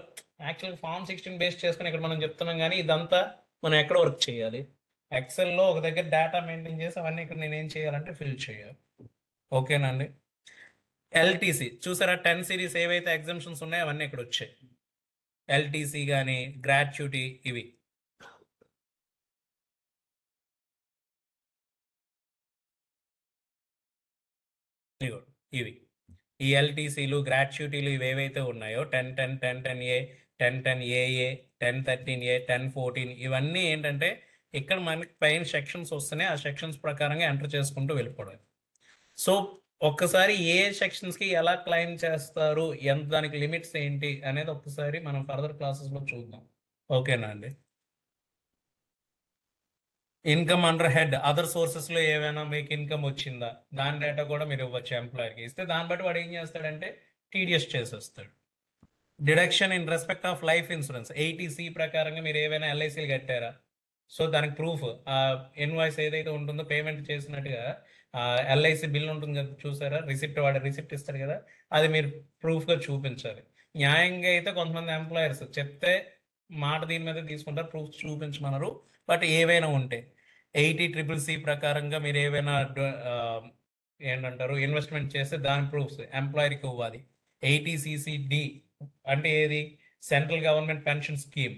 యాక్చువల్గా ఫామ్ 16 బేస్ చేసుకుని ఇక్కడ మనం చెప్తున్నాం, కానీ ఇదంతా మనం ఎక్కడ వర్క్ చేయాలి, ఎక్సెల్లో ఒక దగ్గర డేటా మెయింటైన్ చేసి అవన్నీ ఇక్కడ నేను ఏం చేయాలంటే ఫిల్ చేయాలి. ఓకేనండి. ఎల్టీసీ చూసారా, 10 సిరీస్ ఏవైతే ఎగ్జామ్షన్స్ ఉన్నాయో అవన్నీ ఇక్కడ వచ్చాయి. ఎల్టీసీ కానీ గ్రాట్యుటీ ఇవి. ఇవి ఈ ఎల్టీసీలు గ్రాట్యుటీలు ఇవి ఏవైతే ఉన్నాయో 10-10-10-10A 10-10AA 10-13A 10-14 ఇవన్నీ ఏంటంటే ఇక్కడ మనకి పైన సెక్షన్స్ వస్తున్నాయి, ఆ సెక్షన్స్ ప్రకారంగా ఎంటర్ చేసుకుంటూ వెళ్ళిపోవడం. సో ఒక్కసారి ఏ సెక్షన్స్కి ఎలా క్లెయిమ్ చేస్తారు, ఎంత దానికి లిమిట్స్ ఏంటి అనేది ఒక్కసారి మనం ఫర్దర్ క్లాసెస్లో చూద్దాం. ఓకేనా అండి. ఇన్కమ్ అండర్ హెడ్ అదర్ సోర్సెస్లో ఏమైనా మీకు ఇన్కమ్ వచ్చిందా, దాని డేటా కూడా మీరు ఇవ్వచ్చు. ఎంప్లాయర్కి ఇస్తే దాన్ని బట్టి వాడు ఏం చేస్తాడంటే టీడీఎస్ చేసేస్తాడు. Deduction in respect of life insurance 80C ప్రకారంగా మీరు ఏవైనా ఎల్ఐసీలు కట్టారా, సో దానికి ప్రూఫ్ ఇన్వాయిస్ ఏదైతే ఉంటుందో పేమెంట్ చేసినట్టుగా ఎల్ఐసి బిల్ ఉంటుంది కదా చూసారా, రిసిప్ట్ వాడు రిసిప్ట్ ఇస్తాడు కదా, అది మీరు ప్రూఫ్గా చూపించాలి. న్యాయంగా అయితే కొంతమంది ఎంప్లాయర్స్ చెప్తే మాట దీని మీద తీసుకుంటారు, ప్రూఫ్ చూపించమన్నారు. బట్ ఏవైనా ఉంటే 80CCC ప్రకారంగా మీరు ఏవైనా ఏంటంటారు ఇన్వెస్ట్మెంట్ చేస్తే దాని ప్రూఫ్స్ ఎంప్లాయర్కి ఇవ్వాలి. 80CCD అంటే ఏది, సెంట్రల్ గవర్నమెంట్ పెన్షన్ స్కీమ్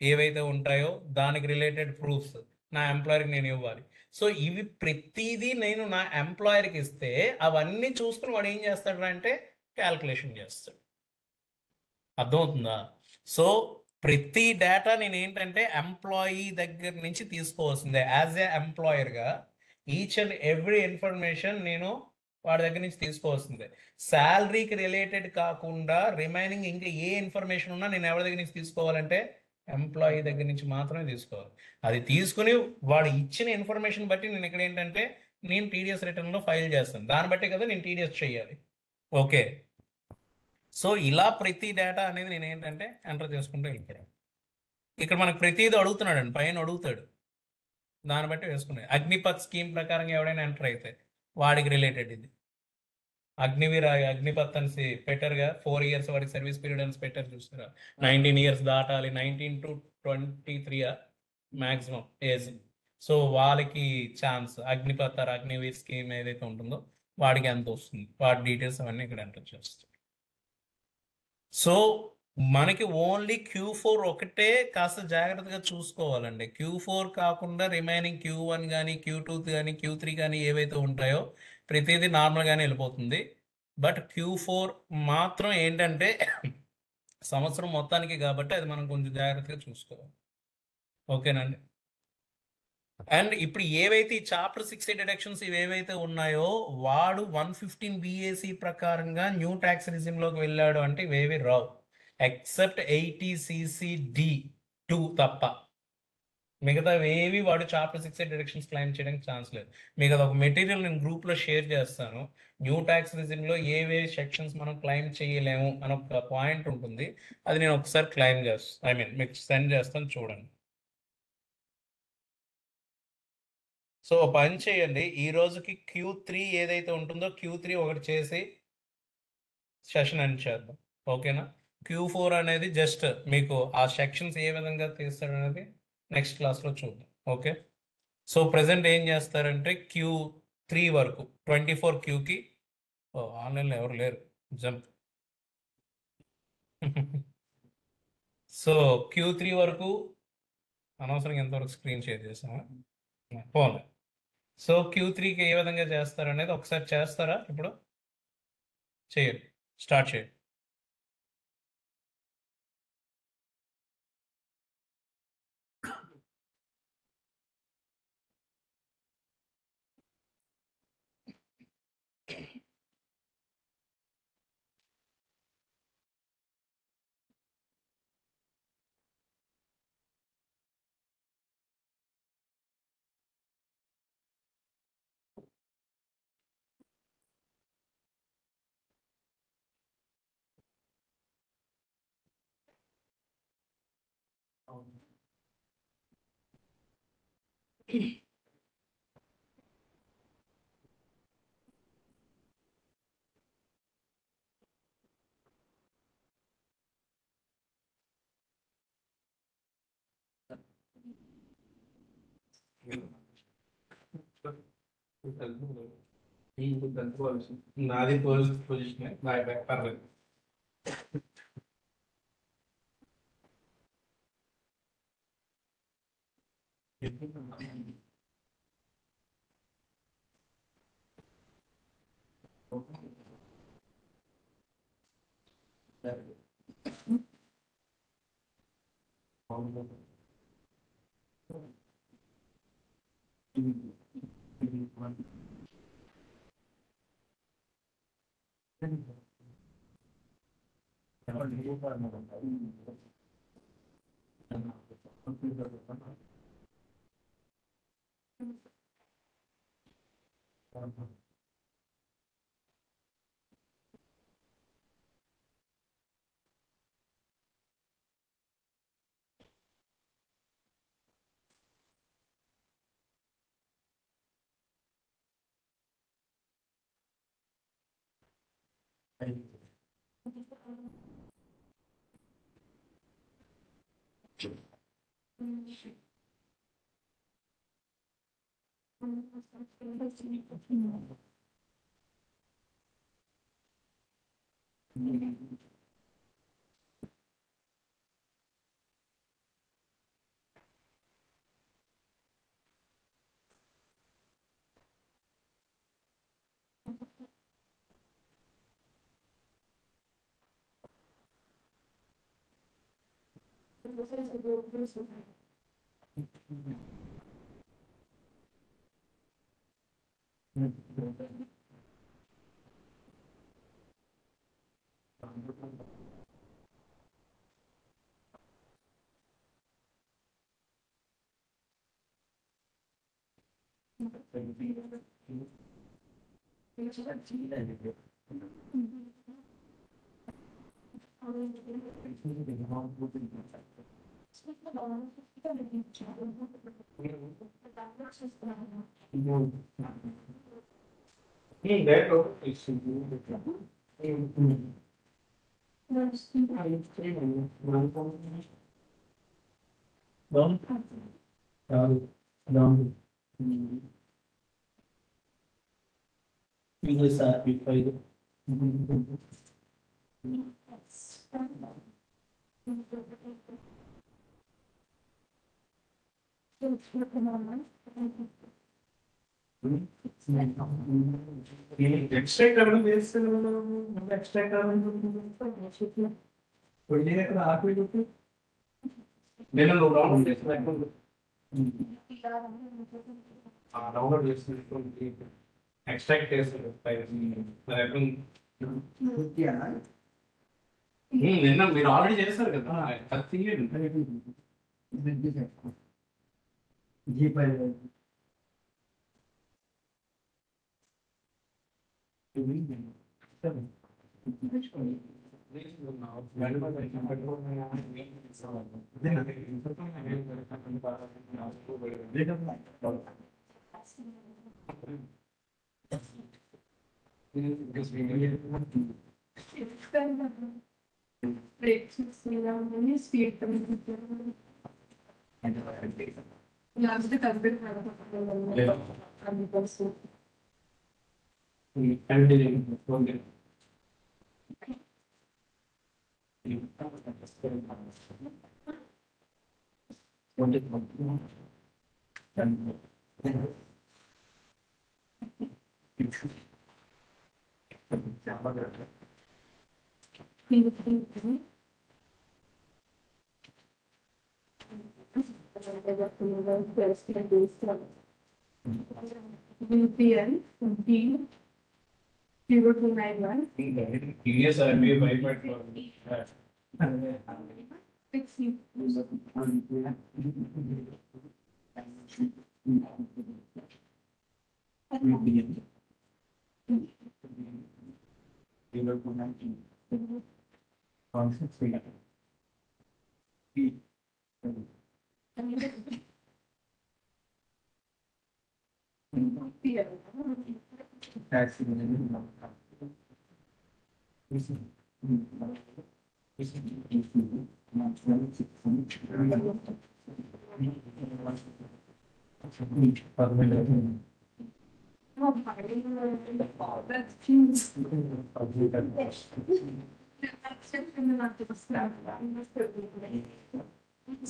ఏవైతే ఉంటాయో దానికి రిలేటెడ్ ప్రూఫ్స్ నా ఎంప్లాయర్కి నేను ఇవ్వాలి. సో ఇవి ప్రతిదీ నేను నా ఎంప్లాయర్కి ఇస్తే అవన్నీ చూసుకుని వాడు ఏం చేస్తాడు అంటే క్యాల్కులేషన్ చేస్తాడు. అర్థమవుతుందా? సో ప్రతి డేటా నేను ఏంటంటే ఎంప్లాయీ దగ్గర నుంచి తీసుకోవాల్సిందే. యాజ్ ఏ ఎంప్లాయర్గా ఈచ్ అండ్ ఎవ్రీ ఇన్ఫర్మేషన్ నేను వాడి దగ్గర నుంచి తీసుకోవాల్సిందే. శాలరీకి రిలేటెడ్ కాకుండా రిమైనింగ్ ఇంకా ఏ ఇన్ఫర్మేషన్ ఉన్నా నేను ఎవరి దగ్గర నుంచి తీసుకోవాలంటే ఎంప్లాయీ దగ్గర నుంచి మాత్రమే తీసుకోవాలి. అది తీసుకుని వాడు ఇచ్చిన ఇన్ఫర్మేషన్ బట్టి నేను ఇక్కడ ఏంటంటే నేను టీడీఎస్ రిటర్న్లో ఫైల్ చేస్తాను, దాన్ని బట్టి కదా నేను టీడీఎస్ చేయాలి. ఓకే, సో ఇలా ప్రతి డేటా అనేది నేను ఏంటంటే ఎంటర్ చేసుకుంటూ వెళ్ళిపోయాను. ఇక్కడ మనకు ప్రతిదీ అడుగుతున్నాడండి, పైన అడుగుతాడు, దాన్ని బట్టి వేసుకున్నాయి. అగ్నిపత్ స్కీమ్ ప్రకారంగా ఎవడైనా ఎంటర్ అయితే వాడికి రిలేటెడ్ ఇది. అగ్నిపత్ అని పెట్టారుగా, 4 years వాడికి సర్వీస్ పీరియడ్ అని పెట్టారు చూస్తారా, 19 years దాటాలి, 19 to 23 మ్యాక్సిమం ఏజ్. సో వాళ్ళకి ఛాన్స్ అగ్నిపత్ అగ్నివీర్ స్కీమ్ ఏదైతే ఉంటుందో వాడికి ఎంత వస్తుంది, వాడి డీటెయిల్స్ అవన్నీ ఇక్కడ ఎంటర్ చేస్తాం. సో మనకి ఓన్లీ Q4 ఒకటే కాస్త జాగ్రత్తగా చూసుకోవాలండి. Q4 కాకుండా రిమైనింగ్ Q1 కానీ Q2 కానీ Q3 కానీ ఏవైతే ఉంటాయో ప్రతిదీ నార్మల్గానే వెళ్ళిపోతుంది. బట్ Q4 మాత్రం ఏంటంటే సంవత్సరం మొత్తానికి కాబట్టి అది మనం కొంచెం జాగ్రత్తగా చూసుకోవాలి. ఓకేనండి. అండ్ ఇప్పుడు ఏవైతే ఈ చాప్టర్ 6 డిడక్షన్స్ ఇవేవైతే ఉన్నాయో వాడు 115 BAC ప్రకారంగా న్యూ ట్యాక్స్ లోకి వెళ్ళాడు అంటే ఇవేవి రావు ఎక్సెప్ట్ 80CC-D2 తప్ప. మిగతా ఏవి వాడు చాప్టర్ 6 డిడక్షన్స్ క్లైమ్ చేయడానికి ఛాన్స్ లేదు. మీకు అది ఒక మెటీరియల్ నేను గ్రూప్లో షేర్ చేస్తాను. న్యూ ట్యాక్స్ లో ఏవే సెక్షన్స్ మనం క్లైమ్ చేయలేము అని ఒక పాయింట్ ఉంటుంది. అది నేను ఒకసారి క్లైమ్ చేస్తాను, ఐ మీన్ మీకు సెండ్ చేస్తాను, చూడండి. సో పని చేయండి, ఈ రోజుకి Q3 ఏదైతే ఉంటుందో Q3 ఒకటి చేసి సెషన్ ఎండ్ చేద్దాం, ఓకేనా? Q4 అనేది జస్ట్ మీకు ఆ సెక్షన్స్ ఏ విధంగా తీస్తాడు అనేది నెక్స్ట్ క్లాస్లో చూద్దాం, ఓకే? సో ప్రజెంట్ ఏం చేస్తారంటే Q3 వరకు 24Qకి ఆన్లైన్లో ఎవరు లేరు, జంప్. సో Q3 వరకు అనవసరంగా ఎంతవరకు స్క్రీన్ షేర్ చేసామా, పోలే. సో Q3కి ఏ విధంగా చేస్తారనేది ఒకసారి చేస్తారా? ఇప్పుడు చేయండి, స్టార్ట్ చేయండి. నాది పొజిషన్, బాయ్ బాయ్, పర్లేదు. డౌన్లోడ్ చేసుకుని ఎక్స్ట్రాక్ట్ చేస్తారు నిన్న మీరు ఆల్రెడీ చేస్తారు కదా అది తీయండి.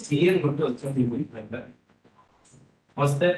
సీఎం గుర్తు వచ్చింది వస్తే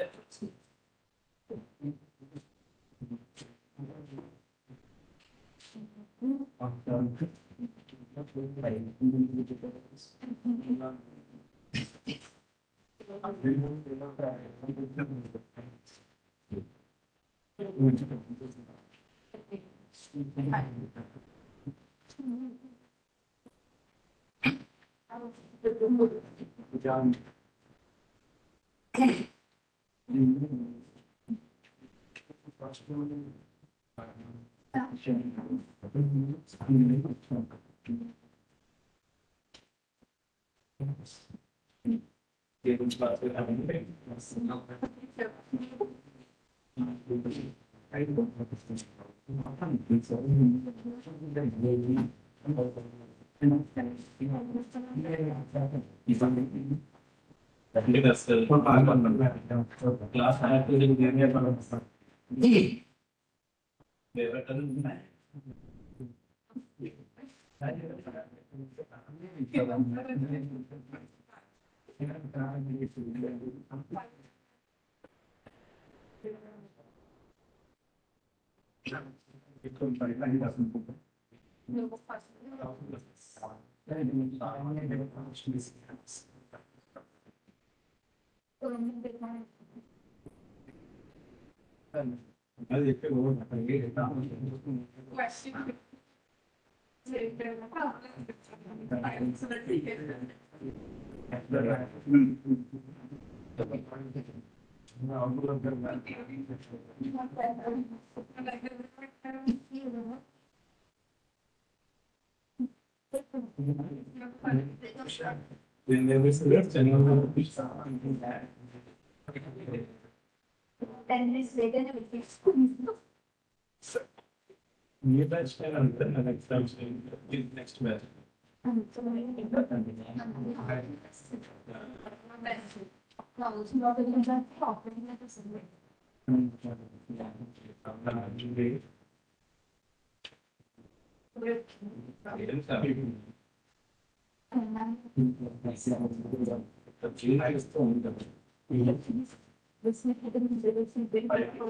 క్లాస్ నెక్స్ట్ మ్యాచ్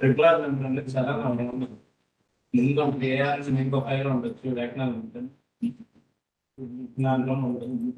రెగ్యులర్ చాలా ఉండదు ఇంకో చేయాల్సిన ఇంకో ఫైల్ ఉండొచ్చు లేకుండా ఉంటుంది దాంట్లో ఉంటుంది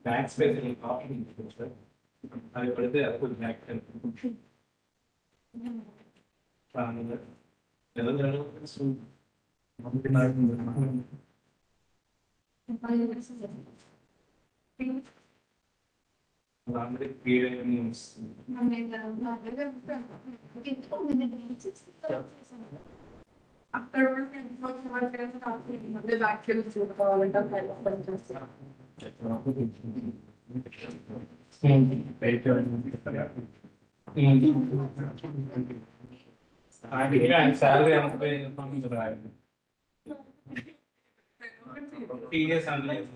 బ్యాక్ స్పేస్ అది పడితే అది బ్యాక్ అక్కడ బ్యాక్ చూసుకోవాలంటే శాలరీ టీఎస్ అనలేదు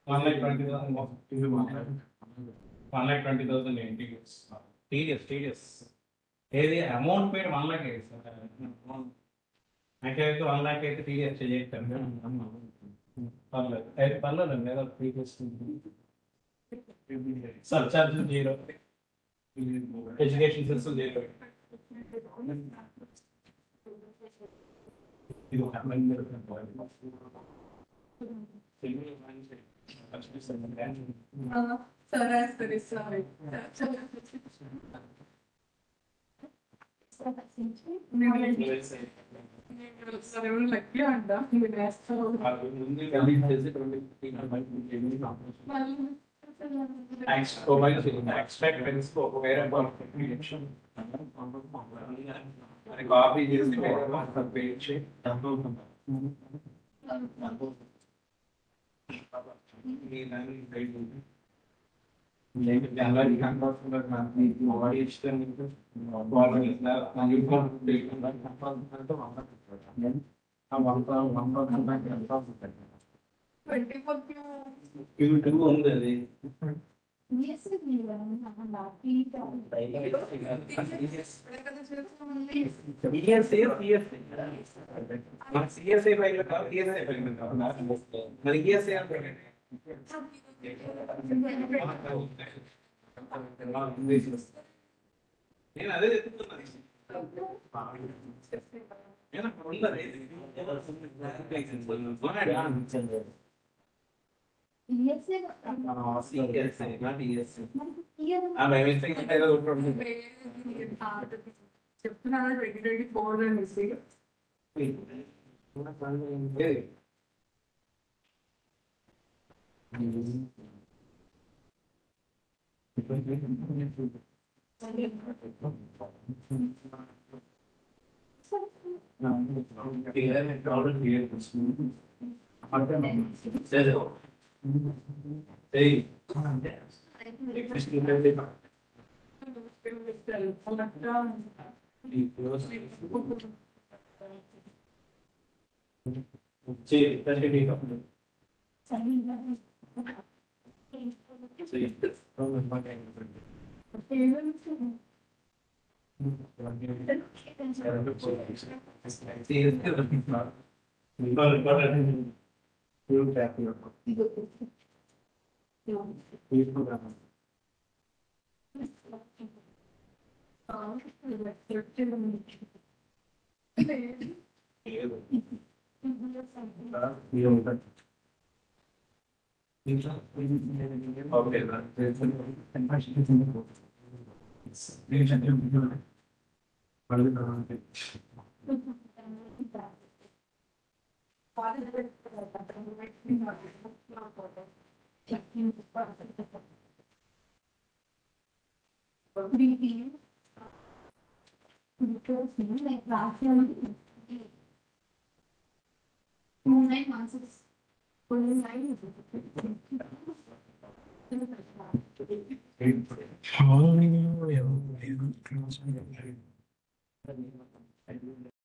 1,20,000 ఏంటి టీడీఎస్ ఏది అమౌంట్ పేరు 1 lakh నాకైతే 1 lakh అయితే టీడీఎస్ చేయగలుగుతాను పర్లేదు అయితే పర్లేదండి ఏదో టీడీఎస్ సర్చార్జ్ 0 ఎడ్యుకేషన్ సెస్ 0 ఇది ఒక సరే లక్కీ అంట కాపీ చేసి ఉంది అది నేను అదే చెప్తున్నాను 2024 అనేసి